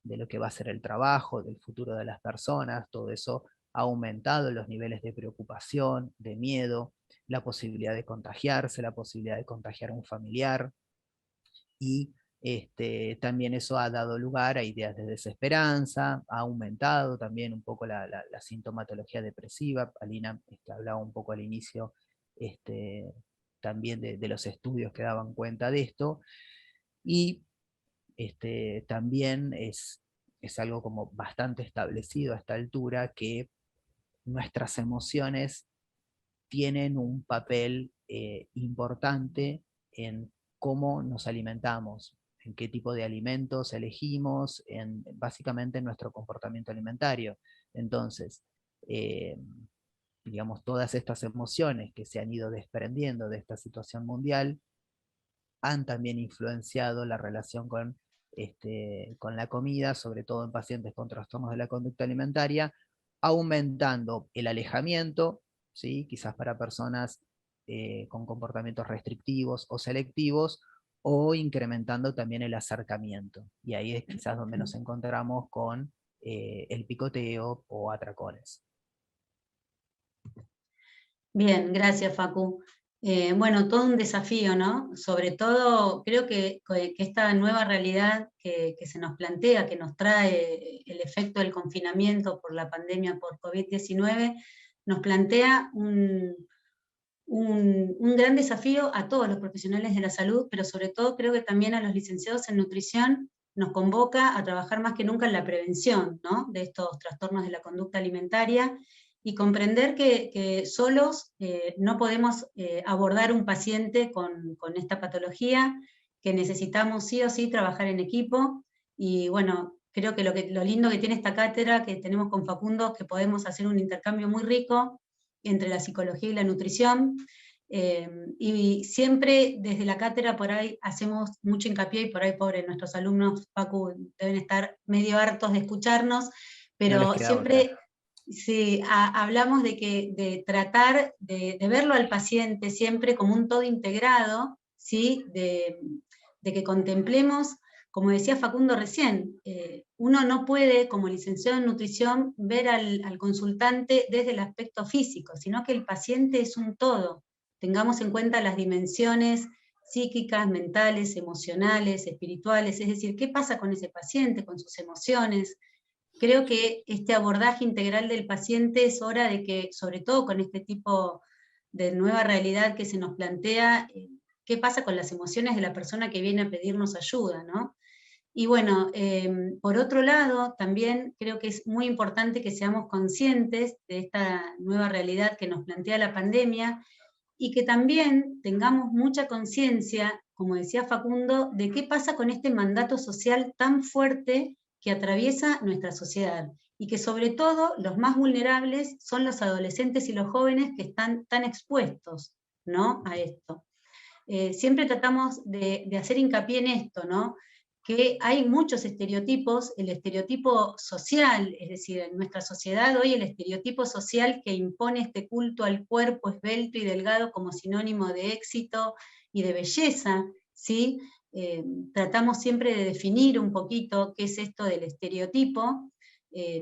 lo que va a ser el trabajo, del futuro de las personas. Todo eso ha aumentado los niveles de preocupación, de miedo, la posibilidad de contagiarse, la posibilidad de contagiar a un familiar, y también eso ha dado lugar a ideas de desesperanza, ha aumentado también un poco la sintomatología depresiva. Alina hablaba un poco al inicio también de los estudios que daban cuenta de esto, y también es algo como bastante establecido a esta altura que nuestras emociones tienen un papel importante en cómo nos alimentamos, en qué tipo de alimentos elegimos, básicamente en nuestro comportamiento alimentario. Entonces, digamos, todas estas emociones que se han ido desprendiendo de esta situación mundial han también influenciado la relación con la comida, sobre todo en pacientes con trastornos de la conducta alimentaria, aumentando el alejamiento, ¿sí?, quizás para personas con comportamientos restrictivos o selectivos, o incrementando también el acercamiento. Y ahí es quizás donde nos encontramos con el picoteo o atracones. Bien, gracias, Facu. Bueno, todo un desafío, ¿no? Sobre todo, creo que esta nueva realidad que se nos plantea, que nos trae el efecto del confinamiento por la pandemia por COVID-19, nos plantea un gran desafío a todos los profesionales de la salud, pero sobre todo creo que también a los licenciados en nutrición nos convoca a trabajar más que nunca en la prevención, ¿no?, de estos trastornos de la conducta alimentaria, y comprender que solos no podemos abordar un paciente con esta patología, que necesitamos sí o sí trabajar en equipo. Y bueno, creo que lo lindo que tiene esta cátedra que tenemos con Facundo es que podemos hacer un intercambio muy rico entre la psicología y la nutrición, y siempre desde la cátedra por ahí hacemos mucho hincapié, y por ahí pobre nuestros alumnos, Facu, deben estar medio hartos de escucharnos, pero No les queda siempre... otra. Sí, hablamos de tratar de verlo al paciente siempre como un todo integrado, ¿sí? De que contemplemos como decía Facundo recién, uno no puede, como licenciado en nutrición, ver al consultante desde el aspecto físico, sino que el paciente es un todo. Tengamos en cuenta las dimensiones psíquicas, mentales, emocionales, espirituales, es decir, qué pasa con ese paciente, con sus emociones. Creo que este abordaje integral del paciente es hora de que, sobre todo con este tipo de nueva realidad que se nos plantea, qué pasa con las emociones de la persona que viene a pedirnos ayuda, ¿no? Y bueno, por otro lado, también creo que es muy importante que seamos conscientes de esta nueva realidad que nos plantea la pandemia y que también tengamos mucha conciencia, como decía Facundo, de qué pasa con este mandato social tan fuerte que atraviesa nuestra sociedad y que sobre todo los más vulnerables son los adolescentes y los jóvenes que están tan expuestos, ¿no?, a esto. Siempre tratamos de hacer hincapié en esto, ¿no?, que hay muchos estereotipos, el estereotipo social, es decir, en nuestra sociedad hoy el estereotipo social que impone este culto al cuerpo esbelto y delgado como sinónimo de éxito y de belleza, ¿sí? Tratamos siempre de definir un poquito qué es esto del estereotipo.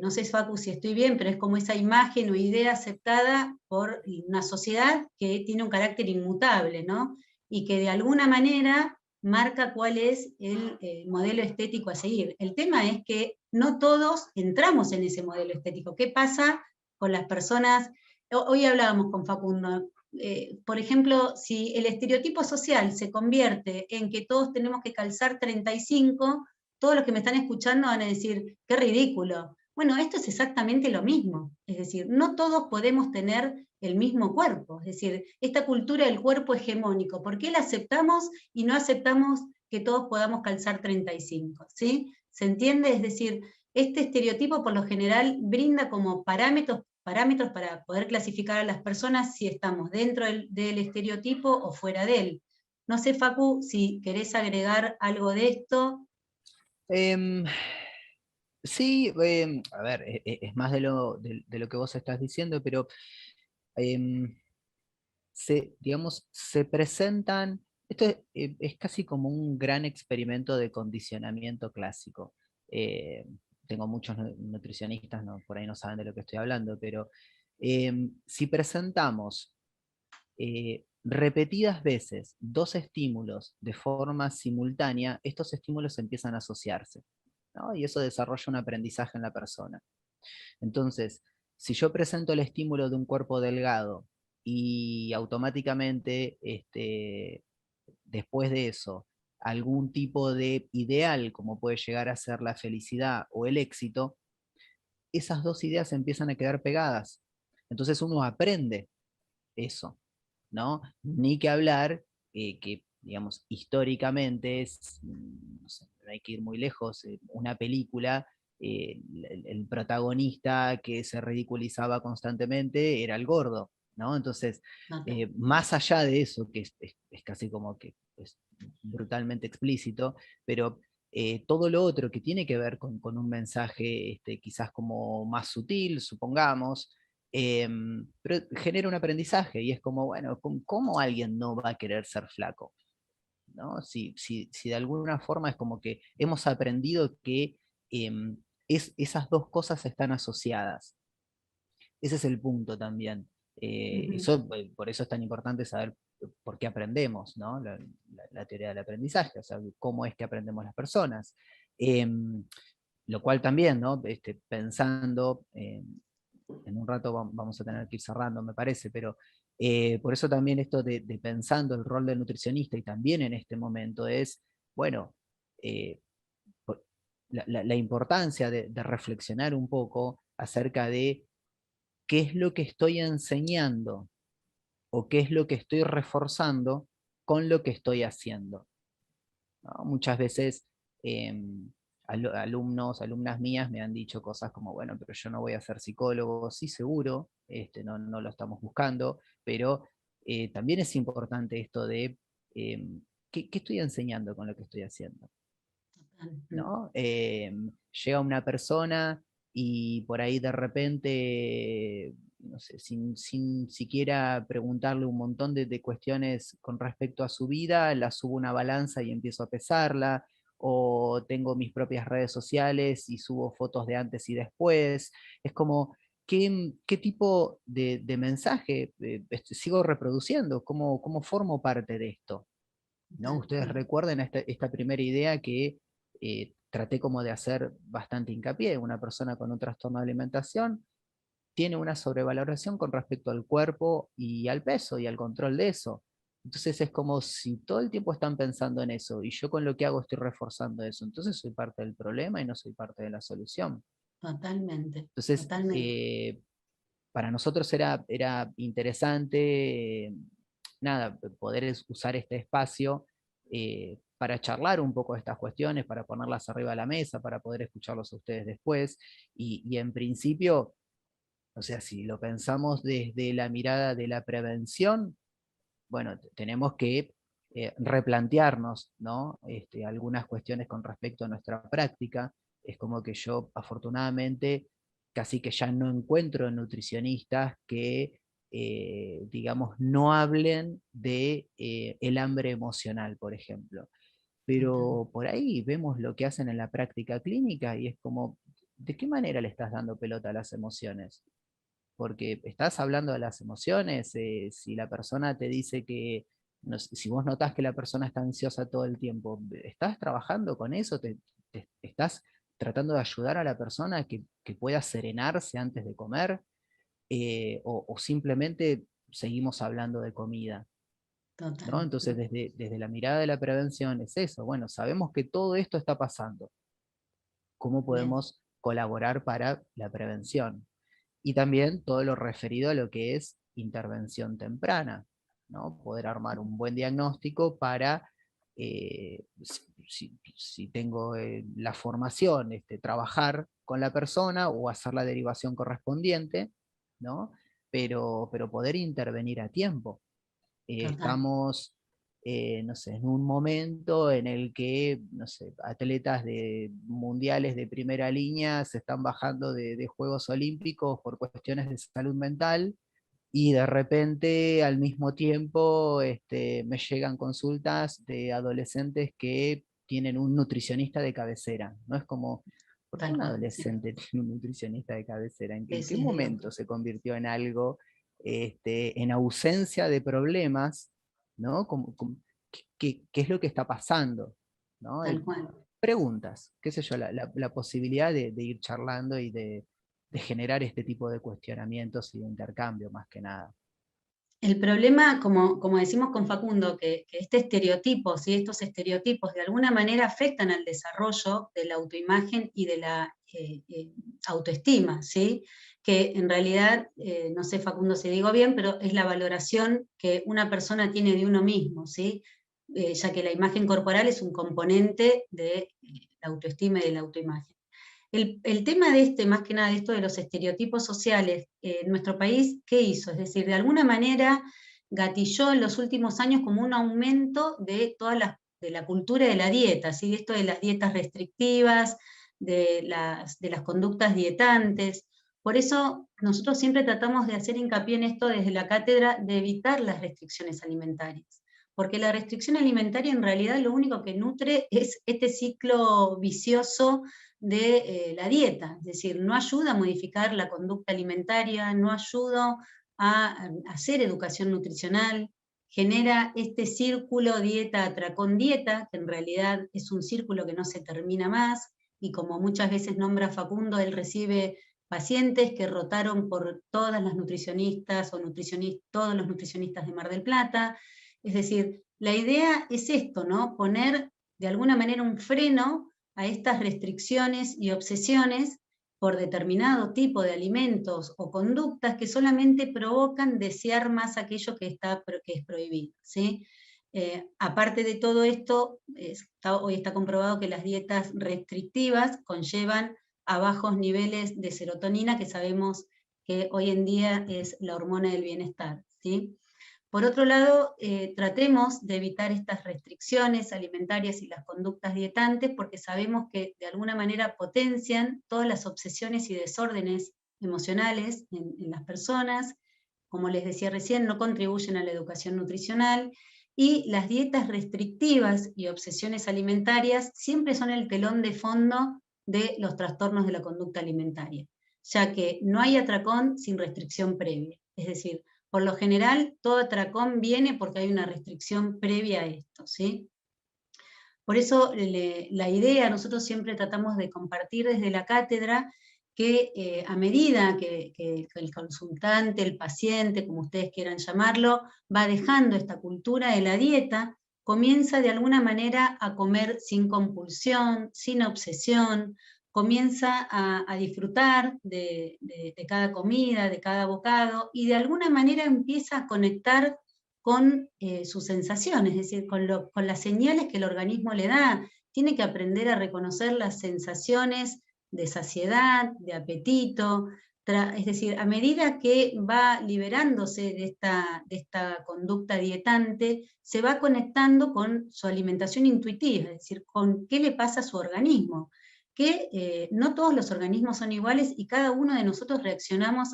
No sé, Facu, si estoy bien, pero es como esa imagen o idea aceptada por una sociedad que tiene un carácter inmutable, ¿no? Y que de alguna manera marca cuál es el modelo estético a seguir. El tema es que no todos entramos en ese modelo estético. ¿Qué pasa con las personas? Hoy hablábamos con Facundo, por ejemplo, si el estereotipo social se convierte en que todos tenemos que calzar 35, todos los que me están escuchando van a decir, qué ridículo. Bueno, esto es exactamente lo mismo, es decir, no todos podemos tener el mismo cuerpo, es decir, esta cultura del cuerpo hegemónico, ¿por qué la aceptamos y no aceptamos que todos podamos calzar 35? ¿Sí? ¿Se entiende? Es decir, este estereotipo por lo general brinda como parámetros para poder clasificar a las personas si estamos dentro del estereotipo o fuera de él. No sé, Facu, si querés agregar algo de esto. Em, sí, a ver, es más de lo que vos estás diciendo, pero em, digamos, se presentan, esto es casi como un gran experimento de condicionamiento clásico. Eh, Tengo muchos nutricionistas, no, por ahí no saben de lo que estoy hablando, pero si presentamos repetidas veces dos estímulos de forma simultánea, estos estímulos empiezan a asociarse, ¿no? Y eso desarrolla un aprendizaje en la persona. Entonces, si yo presento el estímulo de un cuerpo delgado y automáticamente después de eso algún tipo de ideal, como puede llegar a ser la felicidad o el éxito, esas dos ideas empiezan a quedar pegadas. Entonces uno aprende eso, ¿no? Ni que hablar que, digamos, históricamente no sé, no hay que ir muy lejos, una película, el protagonista que se ridiculizaba constantemente era el gordo, ¿no? Entonces, más allá de eso, que es casi como que es brutalmente explícito, pero todo lo otro que tiene que ver con un mensaje quizás como más sutil, supongamos, pero genera un aprendizaje y es como, bueno, ¿cómo alguien no va a querer ser flaco? ¿No? Si de alguna forma es como que hemos aprendido que esas dos cosas están asociadas. Ese es el punto también. Por eso es tan importante saber por qué aprendemos, ¿no? La teoría del aprendizaje, o sea, cómo es que aprendemos las personas. Lo cual también, ¿no? Pensando, en un rato vamos a tener que ir cerrando, me parece, pero por eso también esto de pensando el rol del nutricionista y también en este momento es, bueno, eh, la importancia de reflexionar un poco acerca de qué es lo que estoy enseñando o qué es lo que estoy reforzando con lo que estoy haciendo, ¿no? Muchas veces alumnos, alumnas mías me han dicho cosas como, bueno, pero yo no voy a ser psicólogo, sí seguro, no lo estamos buscando, pero también es importante esto de ¿qué estoy enseñando con lo que estoy haciendo? ¿No? Llega una persona y por ahí de repente, no sé, sin siquiera preguntarle un montón de cuestiones con respecto a su vida, la subo a una balanza y empiezo a pesarla, o tengo mis propias redes sociales y subo fotos de antes y después. Es como, ¿qué tipo de mensaje sigo reproduciendo? ¿Cómo formo parte de esto? ¿No? Ustedes recuerden esta primera idea que traté como de hacer bastante hincapié. Una persona con un trastorno de alimentación tiene una sobrevaloración con respecto al cuerpo y al peso y al control de eso. Entonces es como si todo el tiempo están pensando en eso y yo con lo que hago estoy reforzando eso. Entonces soy parte del problema y no soy parte de la solución. Totalmente, Entonces, totalmente. para nosotros era interesante, nada, poder usar este espacio para charlar un poco de estas cuestiones, para ponerlas arriba de la mesa, para poder escucharlos a ustedes después. Y en principio, o sea, si lo pensamos desde la mirada de la prevención, bueno, tenemos que replantearnos, ¿no? Algunas cuestiones con respecto a nuestra práctica. Es como que yo, afortunadamente, casi que ya no encuentro nutricionistas que, digamos, no hablen de el hambre emocional, por ejemplo. Pero por ahí vemos lo que hacen en la práctica clínica y es como, ¿de qué manera le estás dando pelota a las emociones? Porque estás hablando de las emociones, si la persona te dice que, no sé, si vos notás que la persona está ansiosa todo el tiempo, ¿estás trabajando con eso? ¿Estás tratando de ayudar a la persona que pueda serenarse antes de comer? O simplemente seguimos hablando de comida, ¿no? Total. Entonces, desde la mirada de la prevención es eso, bueno, sabemos que todo esto está pasando, ¿cómo Bien, podemos colaborar para la prevención? Y también todo lo referido a lo que es intervención temprana, ¿no? Poder armar un buen diagnóstico para, si tengo la formación, trabajar con la persona o hacer la derivación correspondiente, ¿no? Pero poder intervenir a tiempo. total. Estamos, no sé, en un momento en el que, no sé, atletas de mundiales de primera línea se están bajando de Juegos Olímpicos por cuestiones de salud mental y de repente al mismo tiempo me llegan consultas de adolescentes que tienen un nutricionista de cabecera. No es como, ¿por qué Tal un cual, sí. adolescente tiene un nutricionista de cabecera? ¿En Sí, qué sí, es de momento loco. se convirtió en algo, en ausencia de problemas, ¿no? ¿Qué es lo que está pasando? ¿No? Tal cual. Preguntas, qué sé yo, la posibilidad de ir charlando y de generar este tipo de cuestionamientos y de intercambio más que nada. El problema, como decimos con Facundo, que este estereotipo, ¿sí? Estos estereotipos de alguna manera afectan al desarrollo de la autoimagen y de la autoestima, ¿sí? Que en realidad, no sé Facundo si digo bien, pero es la valoración que una persona tiene de uno mismo, ¿sí? Ya que la imagen corporal es un componente de la autoestima y de la autoimagen. El tema de más que nada, de esto de los estereotipos sociales, en nuestro país, ¿qué hizo? Es decir, de alguna manera gatilló en los últimos años como un aumento de de la cultura de la dieta, ¿sí? Esto de las dietas restrictivas, de las conductas dietantes. Por eso nosotros siempre tratamos de hacer hincapié en esto desde la cátedra, de evitar las restricciones alimentarias. Porque la restricción alimentaria en realidad lo único que nutre es este ciclo vicioso de la dieta, es decir, no ayuda a modificar la conducta alimentaria, no ayuda a hacer educación nutricional, genera este círculo dieta-atracón-dieta, que en realidad es un círculo que no se termina más, y como muchas veces nombra Facundo, él recibe pacientes que rotaron por todas las nutricionistas o todos los nutricionistas de Mar del Plata, es decir, la idea es esto, ¿no? Poner de alguna manera un freno a estas restricciones y obsesiones por determinado tipo de alimentos o conductas que solamente provocan desear más aquello que es prohibido, ¿sí? Aparte de todo esto, hoy está comprobado que las dietas restrictivas conllevan a bajos niveles de serotonina, que sabemos que hoy en día es la hormona del bienestar, ¿sí? Por otro lado, tratemos de evitar estas restricciones alimentarias y las conductas dietantes porque sabemos que de alguna manera potencian todas las obsesiones y desórdenes emocionales en las personas. Como les decía recién, no contribuyen a la educación nutricional y las dietas restrictivas y obsesiones alimentarias siempre son el telón de fondo de los trastornos de la conducta alimentaria, ya que no hay atracón sin restricción previa. Es decir, por lo general, todo atracón viene porque hay una restricción previa a esto, ¿sí? Por eso la idea, nosotros siempre tratamos de compartir desde la cátedra que a medida que el consultante, el paciente, como ustedes quieran llamarlo, va dejando esta cultura de la dieta, comienza de alguna manera a comer sin compulsión, sin obsesión, comienza a disfrutar de cada comida, de cada bocado, y de alguna manera empieza a conectar con sus sensaciones, es decir, con las señales que el organismo le da. Tiene que aprender a reconocer las sensaciones de saciedad, de apetito, es decir, a medida que va liberándose de esta conducta dietante, se va conectando con su alimentación intuitiva, es decir, con qué le pasa a su organismo, que no todos los organismos son iguales y cada uno de nosotros reaccionamos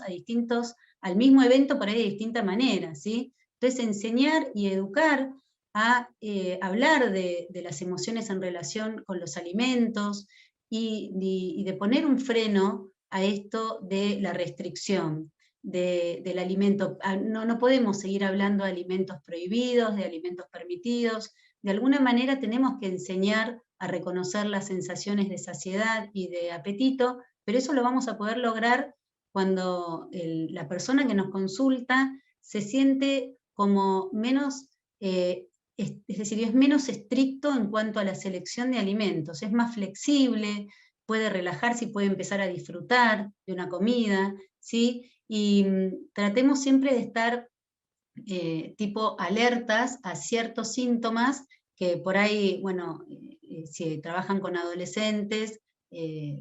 al mismo evento por ahí de distinta manera, ¿sí? Entonces, enseñar y educar a hablar de las emociones en relación con los alimentos y de poner un freno a esto de la restricción del alimento. No podemos seguir hablando de alimentos prohibidos, de alimentos permitidos. De alguna manera tenemos que enseñar a reconocer las sensaciones de saciedad y de apetito, pero eso lo vamos a poder lograr cuando la persona que nos consulta se siente como menos, es decir, es menos estricto en cuanto a la selección de alimentos, es más flexible, puede relajarse y puede empezar a disfrutar de una comida, ¿sí? Y tratemos siempre de estar tipo alertas a ciertos síntomas que por ahí, bueno, si trabajan con adolescentes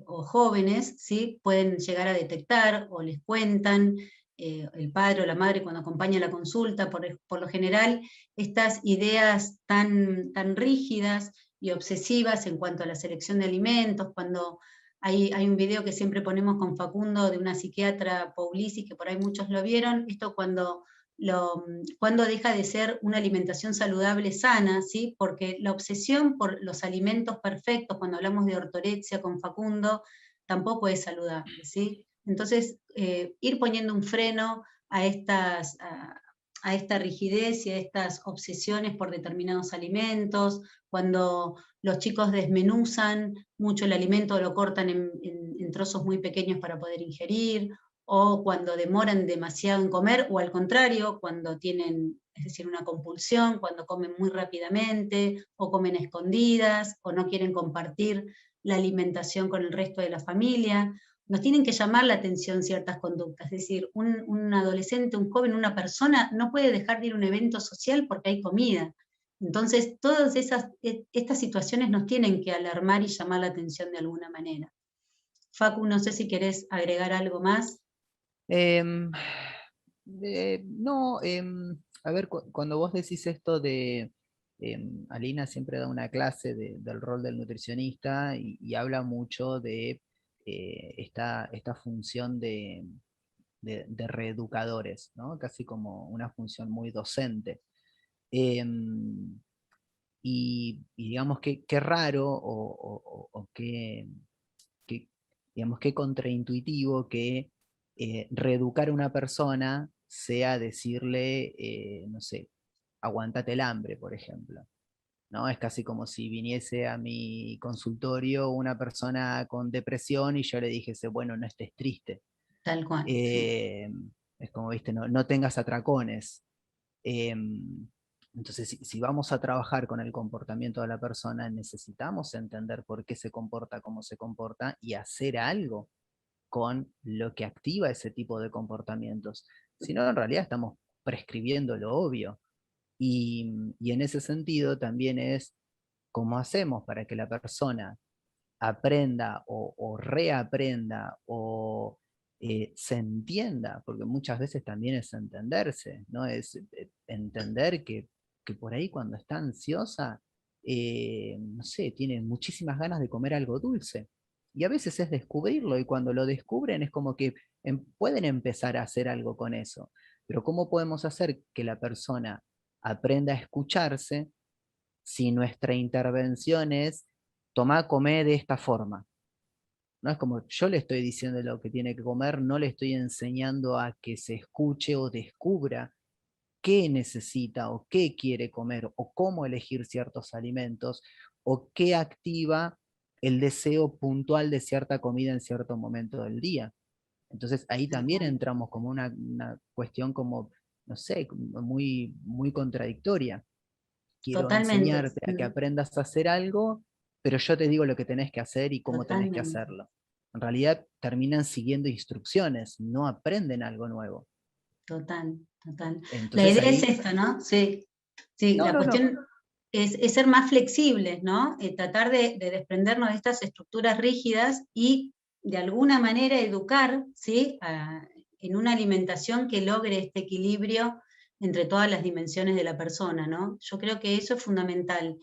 o jóvenes, ¿sí? Pueden llegar a detectar o les cuentan el padre o la madre cuando acompaña la consulta. Por lo general, estas ideas tan rígidas y obsesivas en cuanto a la selección de alimentos, cuando hay un video que siempre ponemos con Facundo de una psiquiatra, Paulisi, que por ahí muchos lo vieron, esto cuando deja de ser una alimentación saludable sana, ¿sí? Porque la obsesión por los alimentos perfectos, cuando hablamos de ortorexia con Facundo, tampoco es saludable, ¿sí? Entonces, ir poniendo un freno a esta rigidez y a estas obsesiones por determinados alimentos, cuando los chicos desmenuzan mucho el alimento, lo cortan en trozos muy pequeños para poder ingerir, o cuando demoran demasiado en comer, o al contrario, cuando tienen, es decir, una compulsión, cuando comen muy rápidamente, o comen escondidas, o no quieren compartir la alimentación con el resto de la familia. Nos tienen que llamar la atención ciertas conductas, es decir, un adolescente, un joven, una persona no puede dejar de ir a un evento social porque hay comida. Entonces, todas estas situaciones nos tienen que alarmar y llamar la atención de alguna manera. Facu, no sé si querés agregar algo más. No, a ver, cuando vos decís esto de, Alina siempre da una clase del rol del nutricionista y habla mucho de esta función de reeducadores, ¿no? Casi como una función muy docente. Y digamos que qué raro o digamos, qué contraintuitivo que reeducar a una persona sea decirle, no sé, aguántate el hambre, por ejemplo. ¿No? Es casi como si viniese a mi consultorio una persona con depresión y yo le dijese, bueno, no estés triste. Tal cual. Sí. Es como, viste, no tengas atracones. Entonces, si vamos a trabajar con el comportamiento de la persona, necesitamos entender por qué se comporta como se comporta y hacer algo con lo que activa ese tipo de comportamientos. Si no, en realidad estamos prescribiendo lo obvio. Y en ese sentido también es cómo hacemos para que la persona aprenda o reaprenda o se entienda, porque muchas veces también es entenderse, ¿no? Es entender que por ahí cuando está ansiosa, no sé, tiene muchísimas ganas de comer algo dulce. Y a veces es descubrirlo, y cuando lo descubren es como que pueden empezar a hacer algo con eso. Pero ¿cómo podemos hacer que la persona aprenda a escucharse si nuestra intervención es tomá, comé de esta forma. No es como yo le estoy diciendo lo que tiene que comer, no le estoy enseñando a que se escuche o descubra qué necesita o qué quiere comer o cómo elegir ciertos alimentos o qué activa el deseo puntual de cierta comida en cierto momento del día. Entonces ahí también entramos como una cuestión como, no sé, muy, muy contradictoria. Quiero Totalmente. enseñarte a que aprendas a hacer algo, pero yo te digo lo que tenés que hacer y cómo tenés que Totalmente. hacerlo. En realidad terminan siguiendo instrucciones, no aprenden algo nuevo. Total, total. La Entonces idea es ahí, esto, ¿no? Sí, sí, no, la no, no, cuestión es ser más flexibles, ¿no? Tratar de desprendernos de estas estructuras rígidas y de alguna manera educar, ¿sí? En una alimentación que logre este equilibrio entre todas las dimensiones de la persona, ¿no? Yo creo que eso es fundamental,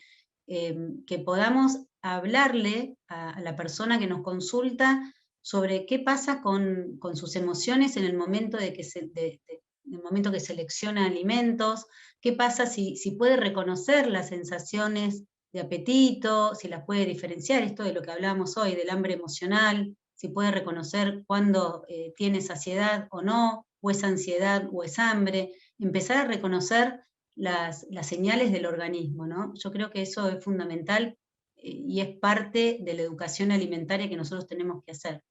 que podamos hablarle a la persona que nos consulta sobre qué pasa con sus emociones en el momento en el momento que selecciona alimentos, qué pasa si puede reconocer las sensaciones de apetito, si las puede diferenciar, esto de lo que hablábamos hoy, del hambre emocional, si puede reconocer cuándo tiene saciedad o no, o es ansiedad o es hambre, empezar a reconocer las señales del organismo, ¿no? Yo creo que eso es fundamental y es parte de la educación alimentaria que nosotros tenemos que hacer.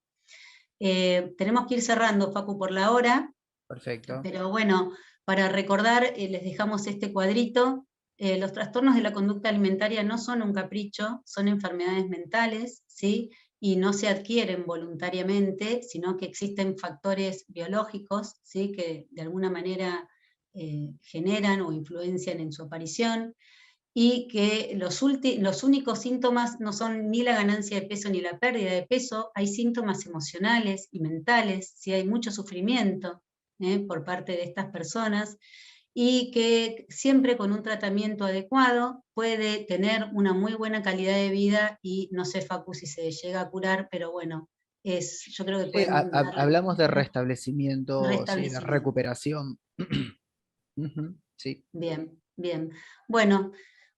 Tenemos que ir cerrando, Facu, por la hora. perfecto. Pero bueno, para recordar, les dejamos este cuadrito. Los trastornos de la conducta alimentaria no son un capricho, son enfermedades mentales, ¿sí? Y no se adquieren voluntariamente, sino que existen factores biológicos, ¿sí? Que de alguna manera generan o influencian en su aparición, y que los únicos síntomas no son ni la ganancia de peso ni la pérdida de peso, hay síntomas emocionales y mentales, ¿sí? Hay mucho sufrimiento por parte de estas personas, y que siempre con un tratamiento adecuado puede tener una muy buena calidad de vida, y no sé, Facu, si se llega a curar, pero bueno, yo creo que Sí, podemos dar hablamos de restablecimiento, sí, de restablecimiento. recuperación. Ujú, sí. Bien, bien. Bueno,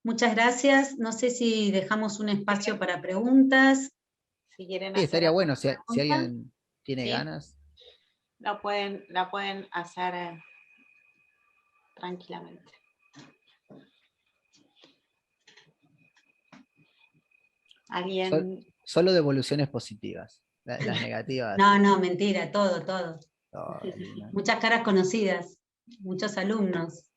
muchas gracias. No sé si dejamos un espacio para preguntas. Si quieren Sí, hacer estaría alguna bueno si pregunta, alguien tiene ¿sí? ganas. La pueden hacer tranquilamente. ¿Alguien? Solo devoluciones positivas. Las negativas. No, no, mentira, todo, todo. Oh, Lina. Muchas caras conocidas, muchos alumnos.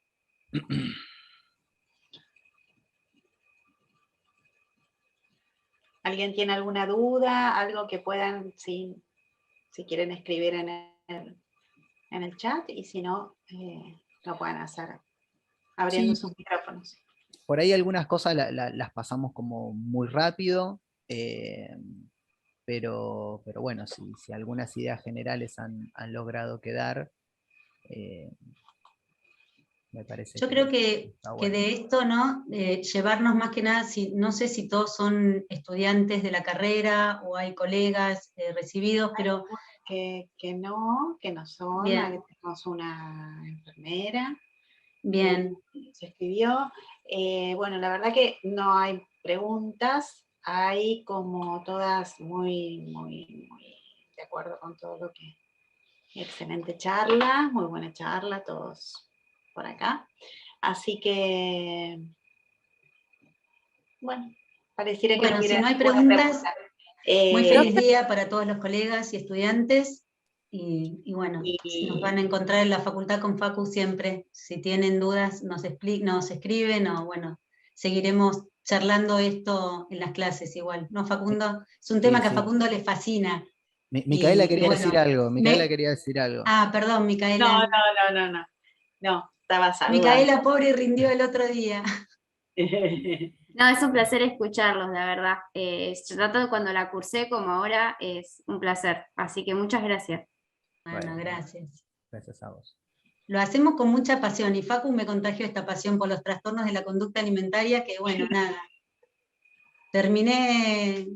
¿Alguien tiene alguna duda? Algo que puedan, si quieren escribir en el chat, y si no, lo pueden hacer abriendo Sí, sus micrófonos. por ahí algunas cosas las pasamos como muy rápido, eh, pero bueno, si algunas ideas generales han logrado quedar, eh, me parece Yo creo que que, está que bueno. de esto, ¿no? Llevarnos más que nada, no sé si todos son estudiantes de la carrera o hay colegas recibidos, pero Que no son, bien, tenemos una enfermera que bien. se escribió. Bueno, la verdad que no hay preguntas, hay como todas muy, muy, muy de acuerdo con todo lo que... Excelente charla, muy buena charla, todos por acá. Así que, bueno, pareciera que Bueno, si hubiera no hay alguna preguntas, pregunta. muy feliz día para todos los colegas y estudiantes. Y bueno, nos van a encontrar en la facultad con Facu siempre. Si tienen dudas, nos escriben, o bueno, seguiremos charlando esto en las clases igual. ¿No, Facundo? Es un tema Sí, que a sí. Facundo le fascina. Micaela Y quería decir bueno, algo, Micaela quería decir algo. perdón, No, Micaela. no, no, no, no. No, estaba saludando. Micaela, pobre, rindió el otro día. No, es un placer escucharlos, la verdad. Tanto cuando la cursé como ahora es un placer. Así que muchas gracias. Bueno, Bueno, gracias. gracias a vos. Lo hacemos con mucha pasión, y Facu me contagió esta pasión por los trastornos de la conducta alimentaria, que bueno, nada. Terminé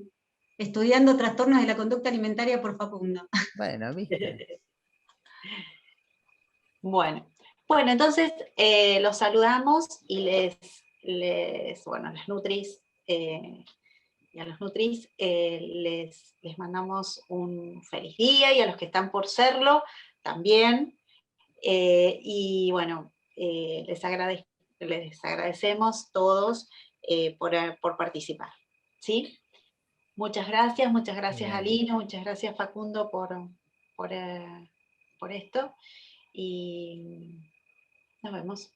estudiando trastornos de la conducta alimentaria por Facundo. Bueno, viste. Bueno, Bueno, entonces los saludamos y bueno, las Nutris, y a los Nutris les mandamos un feliz día, y a los que están por serlo también. Y bueno, les agradecemos todos por participar. ¿Sí? Muchas gracias Alina, muchas gracias Facundo por esto, y nos vemos.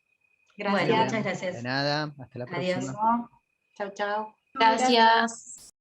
Gracias. Bueno, muchas gracias. De nada, hasta la Adiós. próxima. Chao, chao. Gracias.